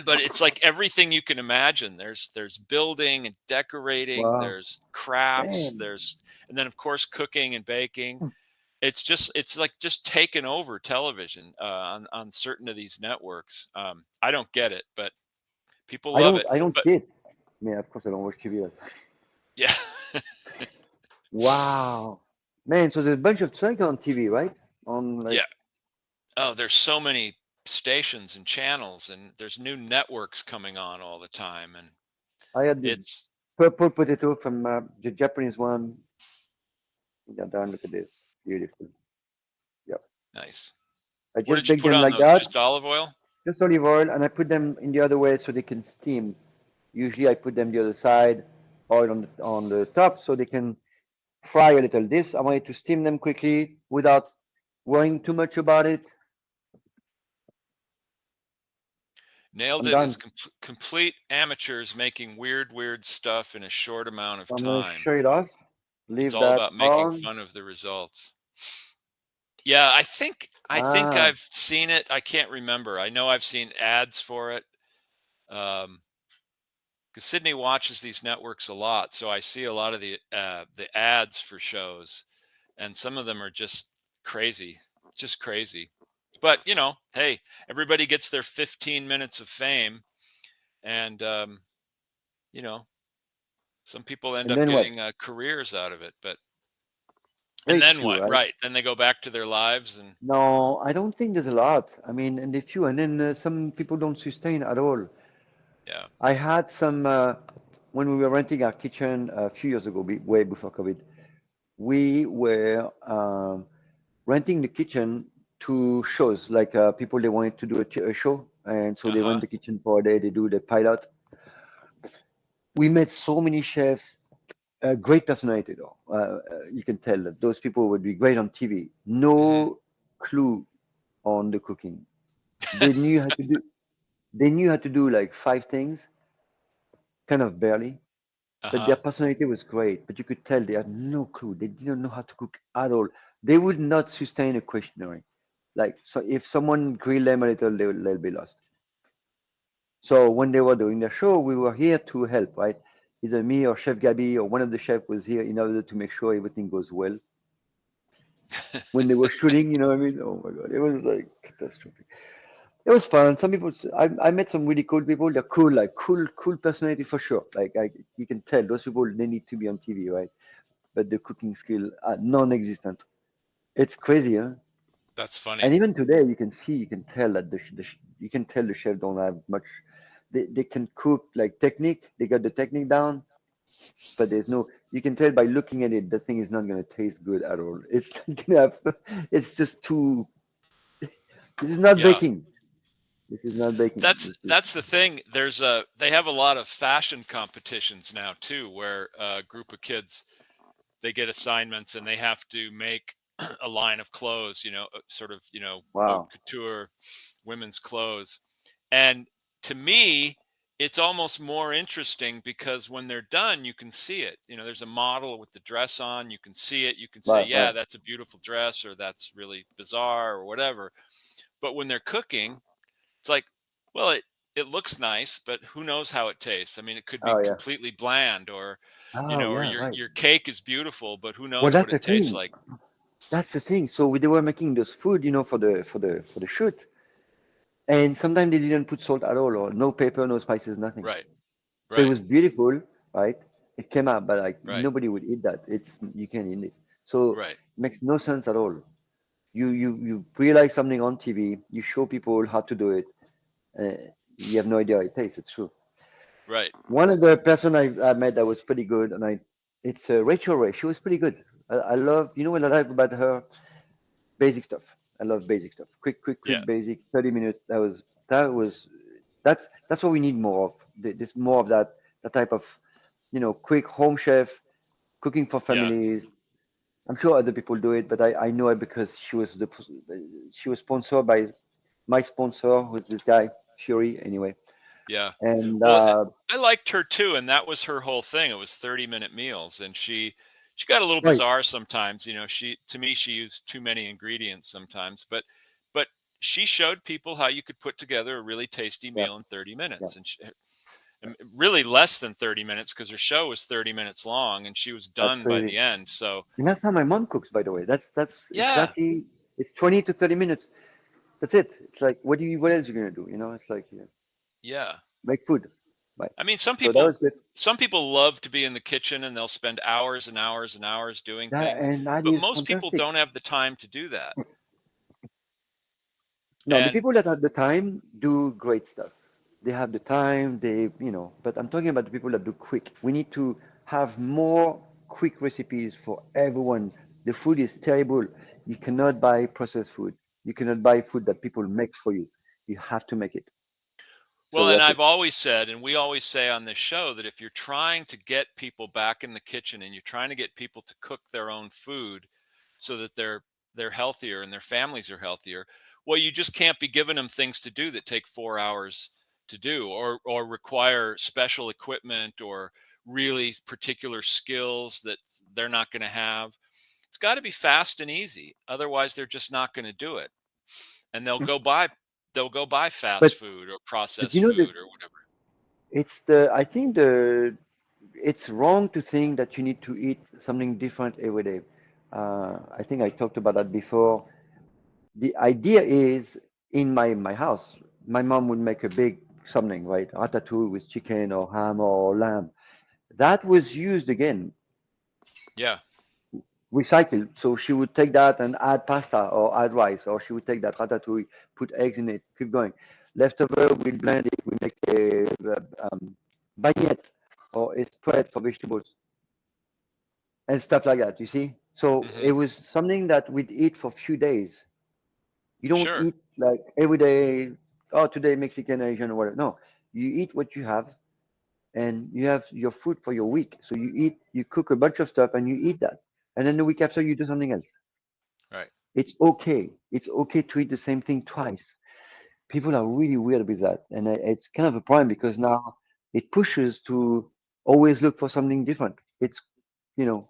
but it's like everything you can imagine. There's building and decorating, Wow, there's crafts, man. there's and then of course cooking and baking. It's like just taken over television on certain of these networks. I don't get it, but people love it. I don't But see it. I mean, of course, I don't watch TV. yeah. Wow, man. So there's a bunch of stuff on TV, right? On like Yeah. Oh, there's so many stations and channels, and there's new networks coming on all the time, and I had this it's purple potato from the Japanese one. Yeah, darn, look at this, beautiful. Yep. nice. I What just did you bake put them on like those? that, Just olive oil? just olive oil, and I put them in the other way so they can steam. Usually, I put them the other side, oil on the top, so they can fry a little. This I wanted to steam them quickly without worrying too much about it. Nailed I'm it. Is done. complete amateurs making weird stuff in a short amount of I'm gonna time. shut it off. It's Leave all that about making on. fun of the results. Yeah, I think Ah, I've seen it. I can't remember. I know I've seen ads for it. Um, because Sydney watches these networks a lot, so I see a lot of the ads for shows, and some of them are crazy, just crazy. But hey, everybody gets their 15 minutes of fame, and you know, some people end and up then what? getting careers out of it. But and Very then few, what? right? Right? Then they go back to their lives, and No, I don't think there's a lot. I mean, and a few, and then some people don't sustain at all. yeah, I had some when we were renting our kitchen a few years ago, way before COVID. We were renting the kitchen to shows, like people they wanted to do a show, and so uh they rent huh, the kitchen for a day. They do the pilot. We met so many chefs, great personality though. You can tell that those people would be great on TV. hmm No clue on the cooking. They knew how to do. They knew how to do like five things, kind of barely. uh But their huh. personality was great. But you could tell they had no clue. They didn't know how to cook at all. They would not sustain a questionnaire. Like, so if someone grilled them a little, they'll be lost. So when they were doing their show, we were here to help, right? Either me or Chef Gabi or one of the chefs was here in order to make sure everything goes well. When they were shooting, you know what I mean? Oh my God, it was like catastrophic. It was fun. Some people, I met some really cool people. They're cool, like cool personality for sure. Like you can tell those people they need to be on TV, right? But the cooking skill are non-existent. It's crazy, huh? That's funny. And even today, you can tell that you can tell the chef don't have much. They can cook like technique. They got the technique down, but there's no. You can tell by looking at it, the thing is not gonna taste good at all. It's not gonna have, it's just too. This is not Yeah. baking. This is not baking. That's This is that's the thing. They have a lot of fashion competitions now too, where a group of kids they get assignments and they have to make a line of clothes, sort of, haute wow. couture women's clothes. And to me, it's almost more interesting because when they're done, you can see it. There's a model with the dress on, you can see it, you can say, Right, yeah, right. that's a beautiful dress, or that's really bizarre, or whatever. But when they're cooking, it's like, well, it looks nice, but who knows how it tastes? I mean, it could be Oh yeah. completely bland, or Oh or yeah, right. your cake is beautiful, but who Well, knows what that's the it tastes thing. like? That's the thing. So they were making those food, for the shoot, and sometimes they didn't put salt at all, or no pepper, no spices, nothing. Right, So it right, was beautiful, right? It came out, but like right, nobody would eat that. It's you can't eat it. So right. it makes no sense at all. You realize something on TV, you show people how to do it. You have no idea how it tastes. It's true. Right. One of the person I met that was pretty good, and it's Rachel Ray. She was pretty good. I love, you know what I like about her? Basic stuff. I love basic stuff. Yeah. Quick, basic. 30 minutes. That's what we need more of. This more of that type of, quick home chef cooking for Yeah. families. I'm sure other people do it, but I know it because she was sponsored by my sponsor, who's this guy, Fury, anyway. Yeah. And Well, I liked her too, and that was her whole thing. It was 30-minute meals, and she got a little right, bizarre sometimes. She to me she used too many ingredients sometimes, but she showed people how you could put together a really tasty yeah, meal in 30 yeah, minutes, and really less than 30 minutes because her show was 30 minutes long, and she was that's done by crazy. the end. So And that's how my mom cooks, by the way. That's yeah, exactly. It's 20 to 30 minutes. That's it. It's like, what else are you gonna do? It's like, yeah. make food. Right. I mean, So that was it. some people love to be in the kitchen and they'll spend hours and hours and hours doing That things, and that but is most people fantastic. don't have the time to do that. No, the And people that have the time do great stuff. They have the time, but I'm talking about the people that do quick. We need to have more quick recipes for everyone. The food is terrible. You cannot buy processed food. You cannot buy food that people make for you. You have to make it. So well, and that's I've it. always said, and we always say on this show, that if you're trying to get people back in the kitchen and you're trying to get people to cook their own food so that they're healthier and their families are healthier, well, you just can't be giving them things to do that take 4 hours to do, or require special equipment or really particular skills that they're not going to have. It's got to be fast and easy. Otherwise, they're just not going to do it. And they'll go buy fast But food or but processed you know that food or whatever. I think it's wrong to think that you need to eat something different every day. I think I talked about that before. The idea is in my house, my mom would make a big something, right? Ratatouille with chicken or ham or lamb. That was used again, Yeah. recycled. So she would take that and add pasta or add rice, or she would take that ratatouille, put eggs in it, keep going. Leftover, we blend it, we make a baguette or a spread for vegetables and stuff like that, you see? So Hmm. it was something that we'd eat for a few days. You don't Sure. eat like every day, oh, today Mexican, Asian, or whatever. No, you eat what you have, and you have your food for your week. So you cook a bunch of stuff, and you eat that, and then the week after you do something else. Right. It's okay. It's okay to eat the same thing twice. People are really weird with that, and it's kind of a problem because now it pushes to always look for something different. It's, you know,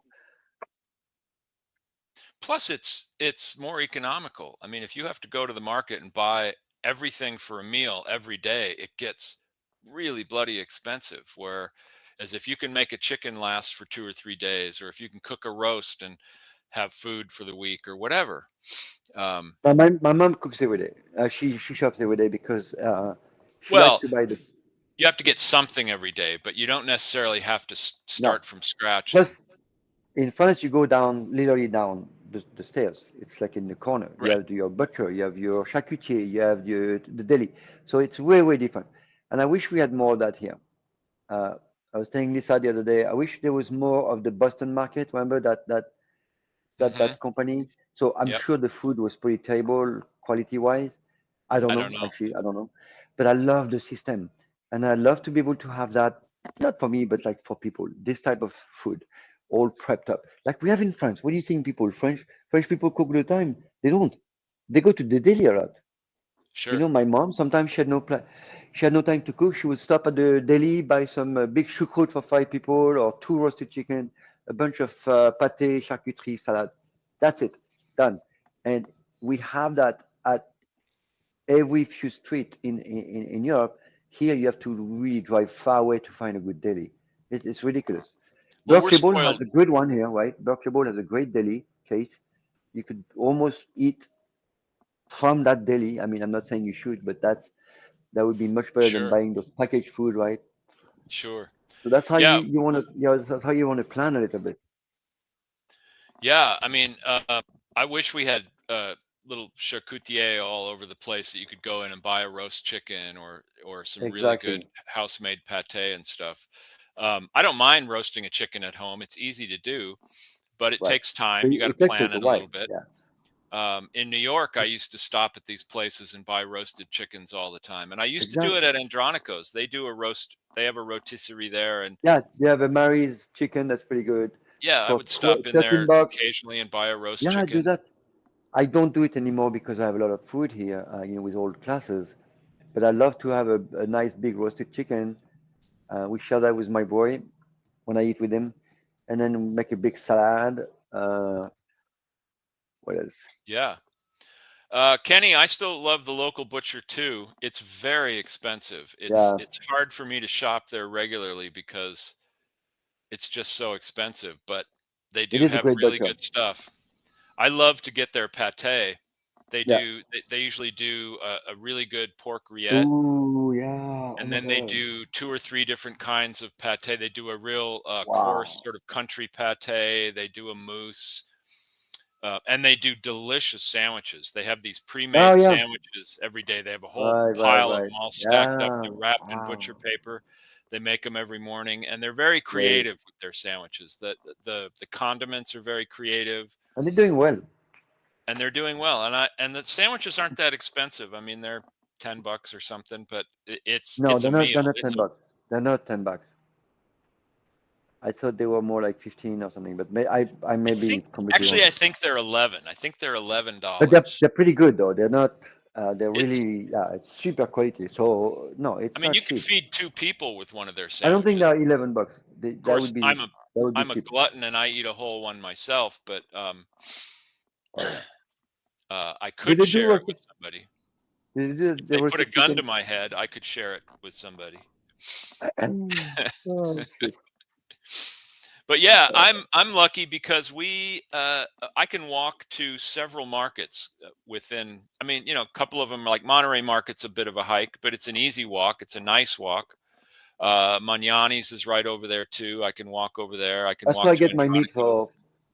Plus, it's more economical. I mean, if you have to go to the market and buy everything for a meal every day, it gets really bloody expensive. Whereas if you can make a chicken last for 2 or 3 days, or if you can cook a roast and have food for the week or whatever. Um, my mom cooks every day. She shops every day because she likes well, to buy the. you have to get something every day, but you don't necessarily have to No. start from scratch. Plus, And in France, you go down, literally down the stairs. It's like in the corner. You right. have your butcher, you have your charcutier, you have the deli. So it's way, way different. And I wish we had more of that here. Uh, I was telling Lisa the other day, I wish there was more of the Boston market. Remember Hmm. that company? So I'm Yep. sure the food was pretty terrible quality wise. I don't I know, don't know. actually, I don't know. But I love the system. And I love to be able to have that, not for me, but like for people, this type of food, all prepped up. Like we have in France. What do you think people, French people cook all the time? They don't. They go to the deli a lot. Sure. My mom, sometimes she had no time to cook. She would stop at the deli, buy some big choucroute for 5 people or two roasted chicken, a bunch of pâté, charcuterie, salad. That's it. Done. And we have that at every few street in Europe. Here you have to really drive far away to find a good deli. It's ridiculous. Well, we're Berkeley Ball has spoiled. a good one here, right? Berkeley Ball has a great deli case. You could almost eat from that deli. I mean, I'm not saying you should, but that would be much better than Sure. buying those packaged food, right? Sure. So that's how Yeah. you want to, that's how you want to plan a little bit. Yeah. I mean, I wish we had little charcutier all over the place that you could go in and buy a roast chicken or some really good exactly. house-made pate and stuff. I don't mind roasting a chicken at home. It's easy to do, but it Right. takes time. But You got it to takes a plan it a while. little bit. Yeah. In New York, I used to stop at these places and buy roasted chickens all the time, and I used to do it Exactly. at Andronico's. They do a roast. They have a rotisserie there, and Yeah, you have a Mary's chicken that's pretty good yeah, I for would stop in 13 there bucks. occasionally and buy a roast Yeah, I do chicken. that. I don't do it anymore because I have a lot of food here, with all classes. But I love to have a nice big roasted chicken. We share that with my boy when I eat with him, and then make a big salad. Uh, what else? Yeah. Kenny, I still love the local butcher too. It's very expensive. It's Yeah, it's hard for me to shop there regularly because it's just so expensive, but they it do is a have great really butcher. good stuff. I love to get their pate. Yeah. They usually do a really good pork rillette, Ooh, yeah. Oh and my then they God. do two or three different kinds of pate. They do a real coarse Wow. sort of country pate. They do a mousse, and they do delicious sandwiches. They have these Oh pre-made yeah. sandwiches every day. They have a whole Right, right, pile of right. them all stacked up. Yeah. They're wrapped in butcher Wow. paper. They make them every morning, and they're very Great. creative with their sandwiches. The condiments are very creative, And they're doing well. and they're doing well. And the sandwiches aren't that expensive. I mean, they're $10 or something, but No, it's a they're not. meal. They're not It's 10 a bucks. They're not 10 bucks. I thought they were more like 15 or something. But I I may be think completely actually wrong. I think they're 11. I think they're But $11. they're pretty good though. They're not. They're It's really, yeah, it's super quality. So no, I it's mean, not you could cheap. feed two people with one of their I don't think sandwiches. they're 11 bucks. Of That course, would be I'm a cheap. glutton and I eat a whole one myself, but Oh yeah. I Do could they do share it roasted? with somebody. Do they do If the they put a roasted gun to chicken? my head, I could share it with somebody. Oh shit. But yeah, Uh, I'm lucky because I can walk to several markets within. I mean, a couple of them like Monterey Market's a bit of a hike, but it's an easy walk. It's a nice walk. Magnani's is right over there too. I can walk over there. I can that's where walk I to get my meat Andronico's.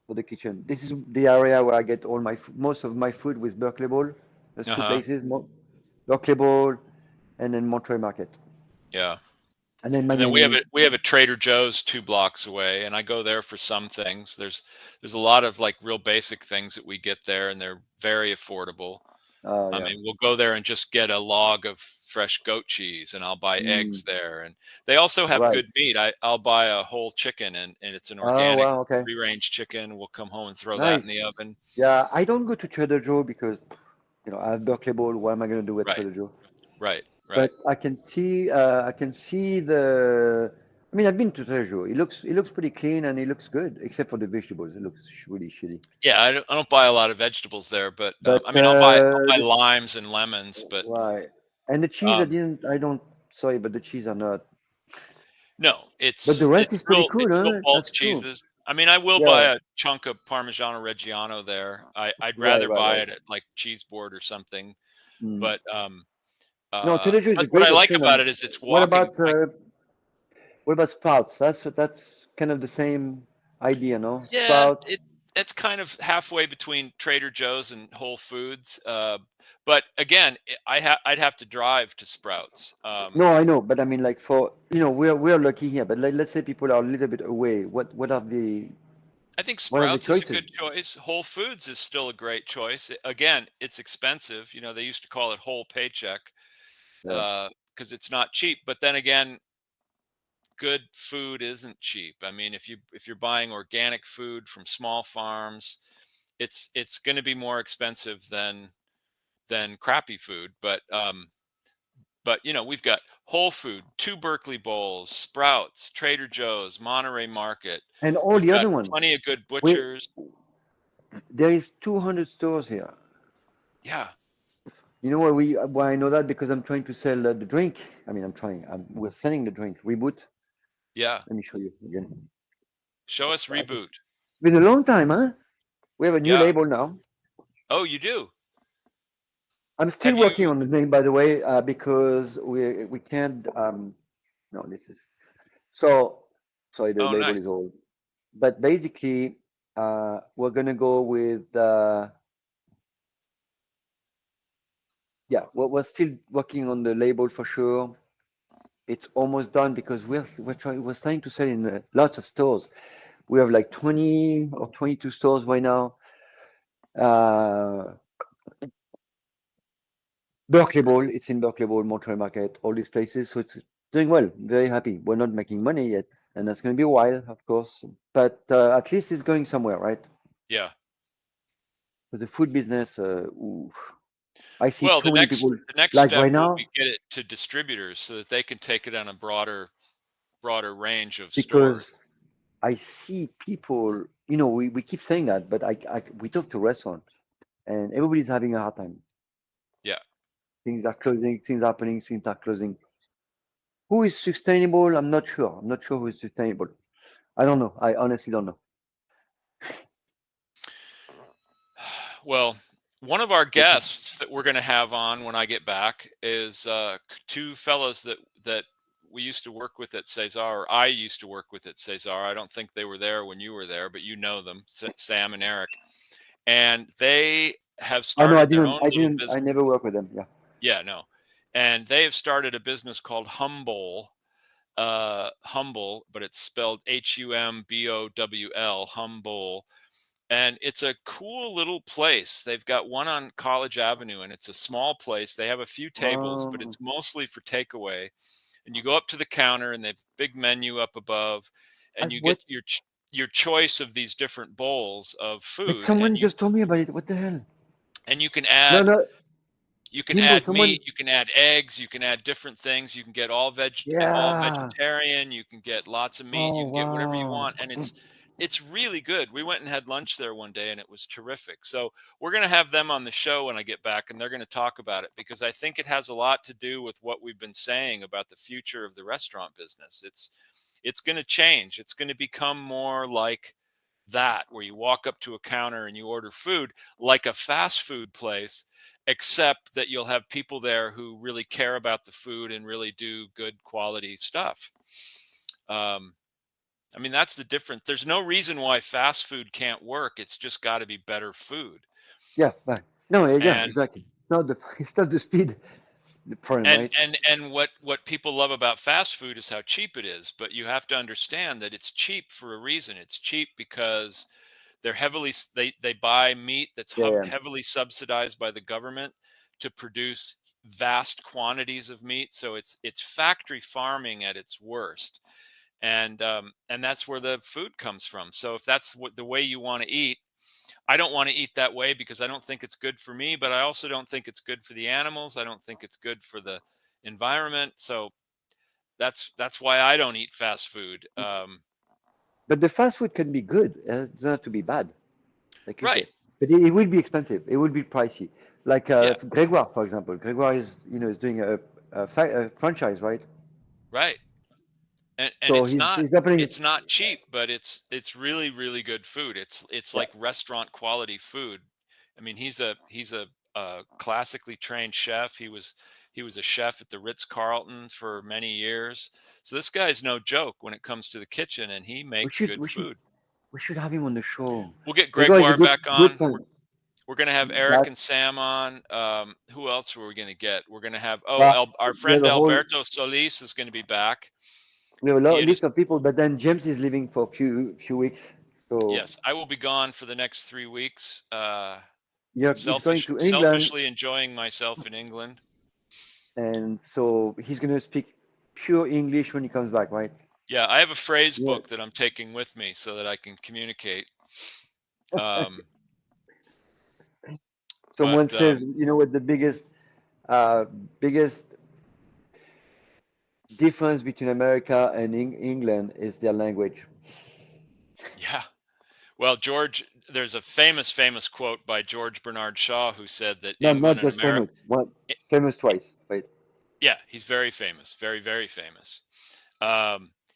for the kitchen. This is the area where I get all my most of my food with Berkeley Ball. There's two Uh-huh. places, Berkeley Ball and then Monterey Market, Yeah. and then And then Magnani. we have a Trader Joe's 2 blocks away, and I go there for some things. There's a lot of like real basic things that we get there, and they're very affordable. Oh I yeah. mean, we'll go there and just get a log of fresh goat cheese, and I'll buy Mm, eggs there. And they also have right. good meat. I'll buy a whole chicken, and it's an Oh organic wow. Okay. free range chicken. We'll come home and throw that in Nice. the oven. Yeah, I don't go to Trader Joe because I have Berkeley Ball. What am I going to do at Right, Trader Joe? right, right. But I can see the. I mean, I've been to Trader Joe. It looks pretty clean and it looks good, except for the vegetables. It looks really shitty. Yeah, I don't buy a lot of vegetables there, but But I mean, I'll buy limes and lemons, but right, and the cheese, um, I don't. Sorry, but the cheese are not. no, But the rest is pretty cool, it's real huh? bulk That's cool. cheeses. I mean, I will buy Yeah. a chunk of Parmigiano Reggiano there. I'd Right, rather right, buy right. it at like Cheese Board or something, Mm. but No, Trader Joe is a but what I great like option. about And it is it's what walking. about Sprouts? That's kind of the same idea, no? Yeah, Sprouts. it's kind of halfway between Trader Joe's and Whole Foods. But again, I'd have to drive to Sprouts. No, I know, but I mean, like for we're lucky here. But let's say people are a little bit away. I think What are the Sprouts is a choices? good choice. Whole Foods is still a great choice. Again, it's expensive. They used to call it whole paycheck Yeah. because it's not cheap. But then again, good food isn't cheap. I mean, if you're buying organic food from small farms, it's going to be more expensive than crappy food. But we've got Whole Food, two Berkeley Bowls, Sprouts, Trader Joe's, Monterey Market. And all We've the got other ones. plenty of good We butchers. There is 200 stores here. Yeah, You know why I know that? Because I'm trying to sell the drink. I mean, we're selling the drink. Reboot. yeah. Let me show you again. Show us It's Reboot. been a long time, huh? We have a new Yeah. label now. Oh, you do. I'm still Have you? working on the name, by the way, because we can't. No, this is so. Sorry, the Oh, label nice. is old. But basically, we're gonna go with Yeah, we're still working on the label for sure. It's almost done because we're starting to sell in lots of stores. We have like 20 or 22 stores right now. Uh, Berkeley Ball, it's in Berkeley Ball, Montreal Market, all these places. So it's doing well. Very happy. We're not making money yet, and that's going to be a while, of course. But at least it's going somewhere, right? Yeah. But the food business, ooh, I see Well, too many people the next like step right will be now get it to distributors so that they can take it on a broader range of stores. because I see people. We keep saying that, but we talk to restaurants, and everybody's having a hard time. Yeah. Things are closing, things are happening, things are closing. Who is sustainable? I'm not sure. I'm not sure who is sustainable. I don't know. I honestly don't know. Well, one of our But guests that we're going to have on when I get back is two fellows that we used to work with at Cesar, or I used to work with at Cesar. I don't think they were there when you were there, but you know them, Sam and Eric. And they have oh no, I started their didn't. own I little didn't. I business. never work with them. Yeah. Yeah, no. And they have started a business called Humble, but it's spelled Humbowl, Humble. And it's a cool little place. They've got one on College Avenue, and it's a small place. They have a few tables, but Oh, it's mostly for takeaway. And you go up to the counter, and they have a big menu up above, and you what? get your choice of these different bowls of But food, someone just told me about it. What the hell? and No, no, you can Jimbo. add Someone. meat, you can add eggs, you can add different things. You can get all Yeah. vegetarian, you can get lots of meat, Oh you can get whatever you wow. want, and it's really good. We went and had lunch there one day and it was terrific. So, we're going to have them on the show when I get back, and they're going to talk about it because I think it has a lot to do with what we've been saying about the future of the restaurant business. It's going to change. It's going to become more like that, where you walk up to a counter and you order food like a fast food place, except that you'll have people there who really care about the food and really do good quality stuff. Um, I mean, that's the difference. There's no reason why fast food can't work. It's just got to be better food. Yeah. Right. No. Yeah. And Exactly. It's not the. It's not the speed. The problem, and right? and and what people love about fast food is how cheap it is. But you have to understand that it's cheap for a reason. It's cheap because they buy meat that's Yeah. Yeah. heavily subsidized by the government to produce vast quantities of meat. So it's factory farming at its worst, and that's where the food comes from. So if that's what the way you want to eat, I don't want to eat that way because I don't think it's good for me, but I also don't think it's good for the animals. I don't think it's good for the environment. So that's why I don't eat fast food. But the fast food can be good. It doesn't have to be bad, like you Right. say. But it will be expensive. It will be pricey. Like Yeah. Gregoire, for example. Gregoire is doing a franchise, right? Right. And So he's opening. it's not cheap, but it's really good food. It's Yeah. like restaurant quality food. I mean, he's a classically trained chef. He was a chef at the Ritz Carlton for many years. So this guy's no joke when it comes to the kitchen, and he We makes should good we should food. we should have him on the show. We'll get Gregoire is a Gregoire back good on. friend. We're gonna have Eric That and Sam on. Who else were we gonna get? We're gonna have uh, our we have friend a whole Alberto Solis is gonna be back. we have a He and his list of people, but then James is leaving for a few weeks. So Yes, I will be gone for the next 3 weeks. he's going to England, Selfishly enjoying myself in England. and so he's going to speak pure English when he comes back, right? Yeah, I have a phrase Yeah. book that I'm taking with me so that I can communicate. Um, but Someone says, you know what the uh, biggest difference between America and England is their language. yeah, well, there's a famous quote by George Bernard Shaw who said that No, England not and just America. famous. One famous twice, right? Yeah, he's very famous, very famous.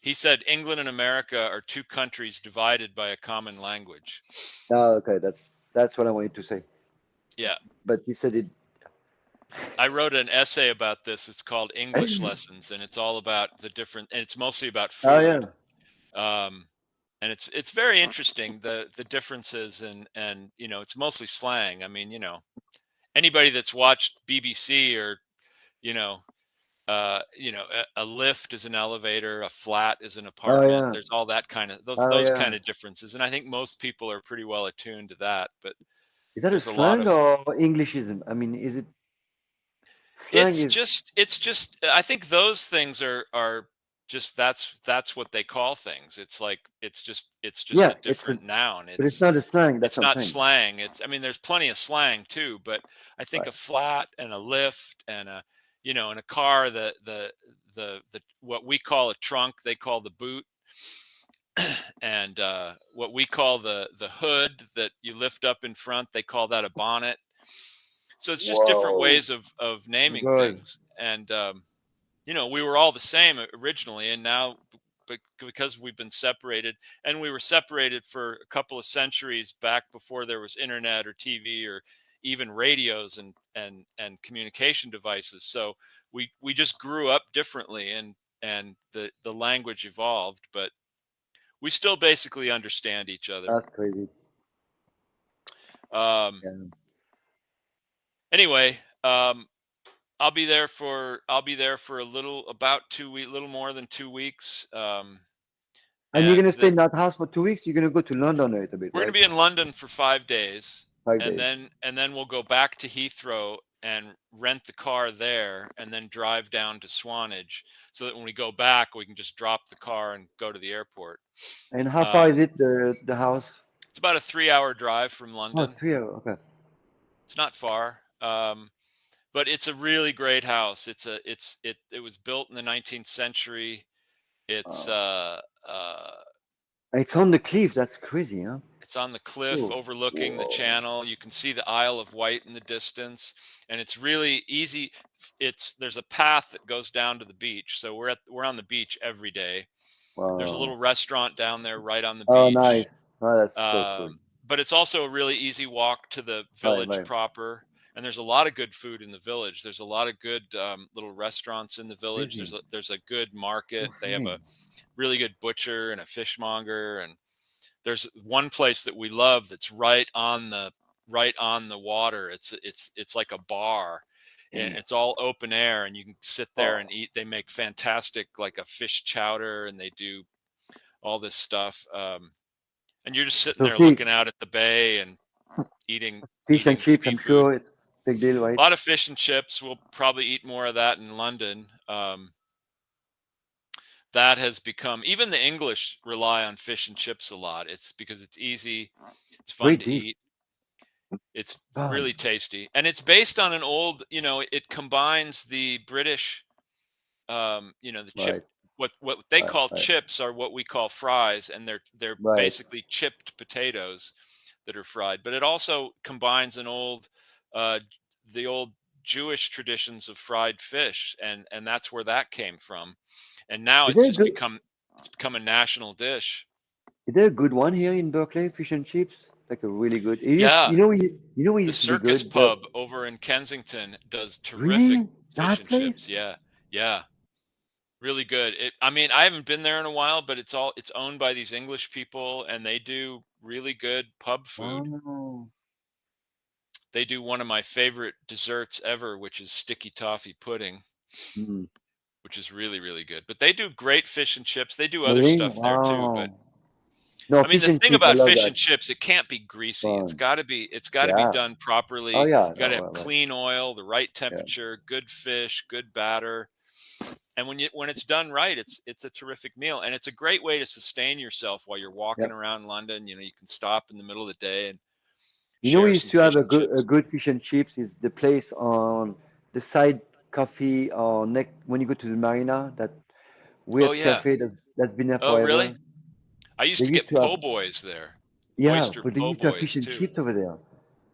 He said England and America are two countries divided by a common language. Oh, okay, that's what I wanted to say. Yeah, But you said it. I wrote an essay about this. It's called English Lessons, and it's all about the different, and it's mostly about Oh yeah, food. Um, and it's very interesting the differences, and it's mostly slang. I mean, anybody that's watched BBC or you know a lift is an elevator, a flat is an Oh apartment. yeah. There's all that kind of Oh those yeah. kind of differences, and I think most people are pretty well attuned to that. But Is that a there's a lot slang of or Englishism? I mean, is it slang? Is it's just I think those things are just that's what they call things. It's like it's just a yeah. It's a, different noun. but it's not a slang. That's It's what I'm not saying. slang. It's I mean there's plenty of slang too, but I think Right. a flat and a lift and a in a car the what we call a trunk they call the boot, and what we call the hood that you lift up in front they call that a bonnet. So it's just different Whoa. ways of naming Good. things, and we were all the same originally, and now because we've been separated, and we were separated for a couple of centuries back before there was internet or TV or even radios and communication devices. So we just grew up differently, and the language evolved, but we still basically understand each other. That's crazy. Um, Yeah. anyway, I'll be there for a little about 2 weeks, little more than 2 weeks. And you're And gonna stay in that house for 2 weeks. You're gonna go to London a little bit, we're going to right? be in London for 5 days, 5 days. and then we'll go back to Heathrow and rent the car there, and then drive down to Swanage, so that when we go back, we can just drop the car and go to the airport. And how far is Um, it the house? it's about a 3-hour drive from Oh, London. 3 hours. Okay. It's not far. But it's a really great house. It was built in the 19th century. It's Uh, it's on the cliff. That's crazy, huh? It's on the cliff So, overlooking the whoa. channel. You can see the Isle of Wight in the distance, and it's really easy. There's a path that goes down to the beach, so we're on the beach every day. There's a Wow. little restaurant down there right on the Oh, nice. beach. Oh, that's so cool. But it's also a really easy walk to the Right, village right. proper. And there's a lot of good food in the village. There's a lot of good little restaurants in the village. Crazy. There's a good market. They have Insane. a really good butcher and a fishmonger, and there's one place that we love that's right on the water. It's like a bar, and Damn. it's all open air, and you can sit there and Oh, eat. They make fantastic like a fish chowder, and they do all this stuff. And you're just sitting so there fish, looking out at the bay and eating fish and chips. I'm seafood. sure it's big deal, right? A lot of fish and chips. We'll probably eat more of that in London. That has become, even the English rely on fish and chips a lot. It's because it's easy, it's fun Great to dish. eat, it's God. really tasty, and it's based on an old, it combines the British, the chip. Right, What they right, call right, chips are what we call fries, and they're right. basically chipped potatoes that are fried. But it also combines uh, the old Jewish traditions of fried fish, and that's where that came from. And now Is there a good? it's become a national dish. Is there a good one here in Berkeley? Fish and chips, like a really good. Yeah, You know, it the used to be Circus good. The Pub over in Kensington does terrific really fish that and place? chips. Yeah, yeah, really good. I mean, I haven't been there in a while, but it's owned by these English people, and they do really good pub food. Oh, They do one of my favorite desserts ever, which is sticky toffee pudding, mm. which is really, really good. But they do great fish and chips. They do other Really? stuff there too. But Wow. No, I mean, fish the and thing chips. I about love fish that. and chips, it can't be greasy. Fun. It's got to be Yeah. done properly. Oh yeah. You got to No, have right, right. clean oil, the right Yeah. temperature, good fish, good batter. And when it's done right, it's a terrific meal, and it's a great way to sustain yourself while you're Yeah. walking around London. You can stop in the middle of the day and You know, we share used some to have fish and a chips. good fish and chips. Is the place on the side coffee or next when you go to the marina? That Oh weird yeah. cafe that's been there Oh really? forever. I used They to used get to have po' boys there, yeah, oyster but they po' used to have fish boys and too. chips over there,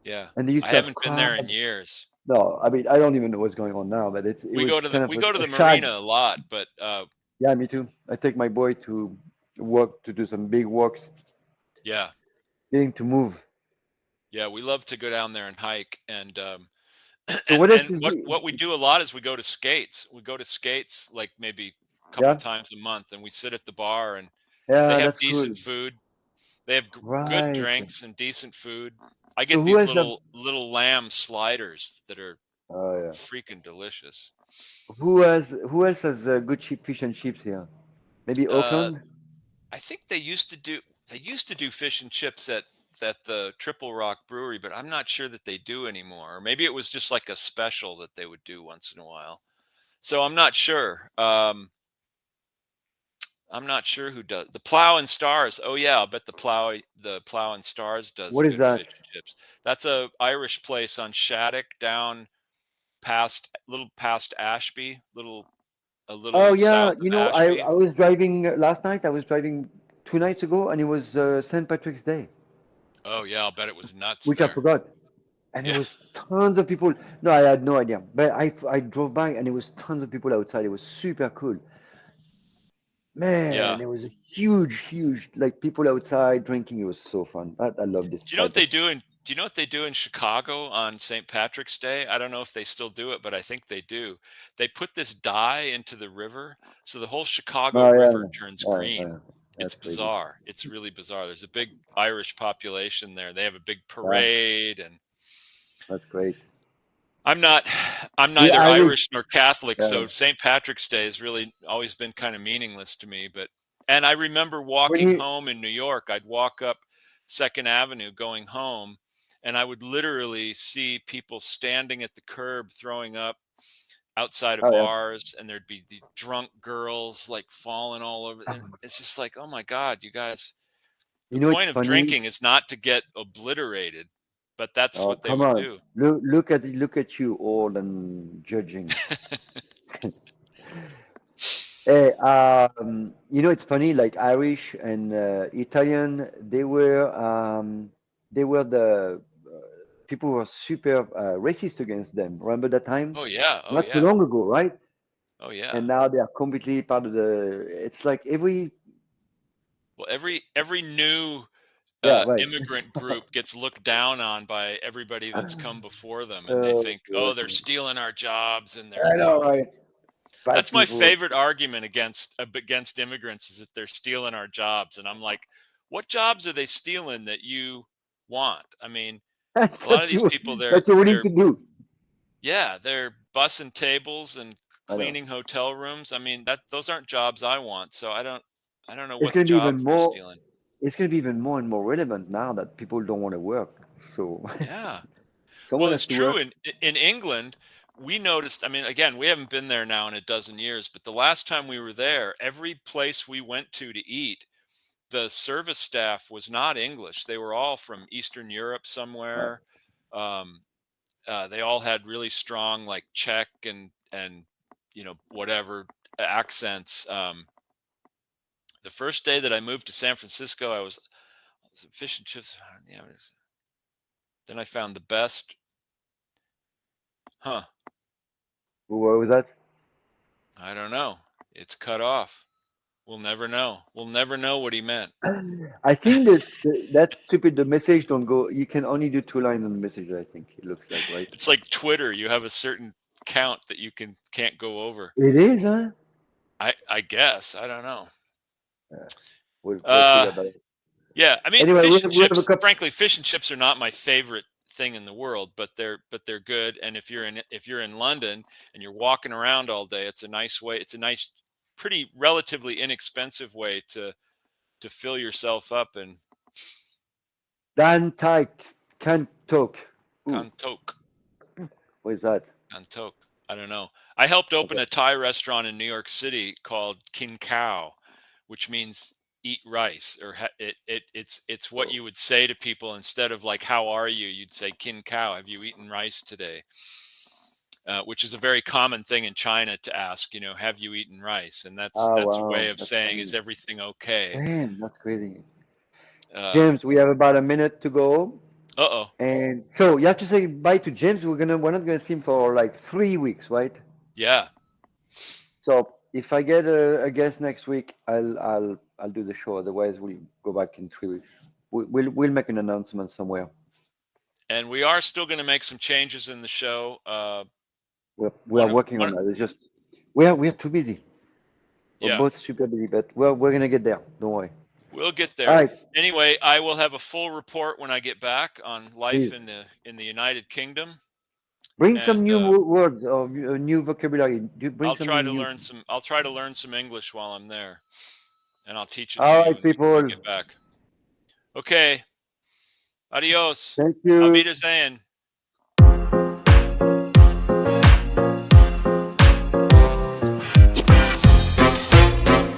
Yeah, and they used I to have haven't been there crab. in years. No, I mean I don't even know what's going on now, but it was kind of We go to a the shag. marina a lot, but Yeah, me too. I take my boy to work to do some big walks, yeah, getting to move. yeah, we love to go down there and hike, and So what else and is the what we do a lot is we go to skates. We go to skates like maybe a couple yeah? times a month, and we sit at the bar, and they Yeah, have that's decent cool. food. They have good Right. drinks and decent food. I So get who these has the little lamb sliders that are oh yeah. freaking delicious. Who else has good cheap fish and chips here? Maybe Uh, Auckland? I think they used to do fish and chips at the Triple Rock Brewery, but I'm not sure that they do anymore. Or maybe it was just like a special that they would do once in a while. So I'm not sure. I'm not sure who does the Plow and Stars. Oh yeah, I'll bet the Plow and Stars does What is good that? fish and chips. That's a Irish place on Shattuck down past little past Ashby, a Oh little yeah, south of Ashby. I was driving last night. I was driving 2 nights ago, and it was St. Patrick's Day, Oh yeah, I'll bet it was nuts which I there. forgot. And there Yeah, was tons of people. No, I had no idea, but I drove by, and there was tons of people outside. It was super cool. Man, yeah. there was a huge like people outside drinking. It was so fun. I love this Do you know what type they of. do in Do you know what they do in Chicago on St. Patrick's Day? I don't know if they still do it, but I think they do. They put this dye into the river, so the whole Chicago Oh River yeah, turns oh, green. It's that's crazy. bizarre. It's really bizarre. There's a big Irish population there. They have a big Yeah, parade, and that's great. I'm not I'm The neither Irish. Irish nor Catholic, Yeah. so St. Patrick's Day has really always been kind of meaningless to me, but and I remember When walking you. home in New York. I'd walk up 2nd Avenue going home, and I would literally see people standing at the curb throwing up outside of Oh yeah. bars, and there'd be the drunk girls like falling all over, and it's just like, "Oh my God, you guys, the It's point of funny. drinking is not to get obliterated," but that's Oh, what they come would on. do. Look at you all and judging. Hey, it's funny, like Irish and Italian, they were the people who were super racist against them. Remember that time? Oh yeah, oh Not too yeah. long ago, right? Oh yeah. And now they are completely part of the, it's like every, Well, every new yeah, right. immigrant group gets looked down on by everybody that's come before them, and they Oh, think, "Oh, they're God. stealing our jobs," and I know, right? Bad that's my people. favorite argument against immigrants is that they're stealing our jobs, and I'm like, what jobs are they stealing that you want? I mean, a lot of That these you people, that you're willing they're to do. yeah, they're bussing tables and I know. cleaning hotel rooms. I mean, that those aren't jobs I want, so I don't know It's what going to be even jobs they're more. stealing. It's going to be even more and more relevant now that people don't want to work. So Yeah. someone Well, has it's to true work. in England. We noticed. I mean, again, we haven't been there now in a dozen years, but the last time we were there, every place we went to eat, the service staff was not English. They were all from Eastern Europe Right. somewhere. Um, they all had really strong, like Czech and whatever accents. The first day that I moved to San Francisco, I was at fish and chips. Yeah, then I found the best. Huh? What was that? I don't know. It's cut off. We'll never know. We'll never know what he meant. I think that's stupid. The message don't go. You can only do 2 lines on the message. I think it looks like, right? It's like Twitter. You have a certain count that you can't go over. It is, huh? I guess. I don't know. Yeah, we'll Uh figure that out. yeah, I mean Anyway, fish and we have a chips, couple. frankly, fish and chips are not my favorite thing in the world, but they're good. And if you're in London and you're walking around all day, it's a nice pretty relatively inexpensive way to fill yourself up and Dan Tyke can talk. Ooh, Kantok. what is that? Kantok. I don't know. I helped open Okay. a Thai restaurant in New York City called Kin Cow, which means eat rice, or it's what Oh. you would say to people instead of like how are you, you'd say Kin Cow, have you eaten rice today? Which is a very common thing in China to ask, have you eaten rice? And that's Ah, that's a way wow, of that's saying, is funny. everything okay? Damn, that's crazy. Um, James, we have about a minute to go. uh-oh. And so you have to say bye to James. We're not gonna see him for like 3 weeks, right? Yeah. So if I get a guest next week, I'll do the show. Otherwise, we'll go back in 3 weeks. We'll make an announcement somewhere. And we are still going to make some changes in the show. We are One of working on one that. It's just we're too busy. We're Yeah. both super busy, but we're gonna get there. Don't worry. We'll get All there. right, Anyway, I will have a full report when I get back on life please. in the United Kingdom, Bring some and new words or new vocabulary. Bring I'll something try to new. learn some. I'll try to learn some English while I'm there, and I'll teach it to All you right, when I people. get back. Okay. Adios. Thank Auf you. Wiedersehen.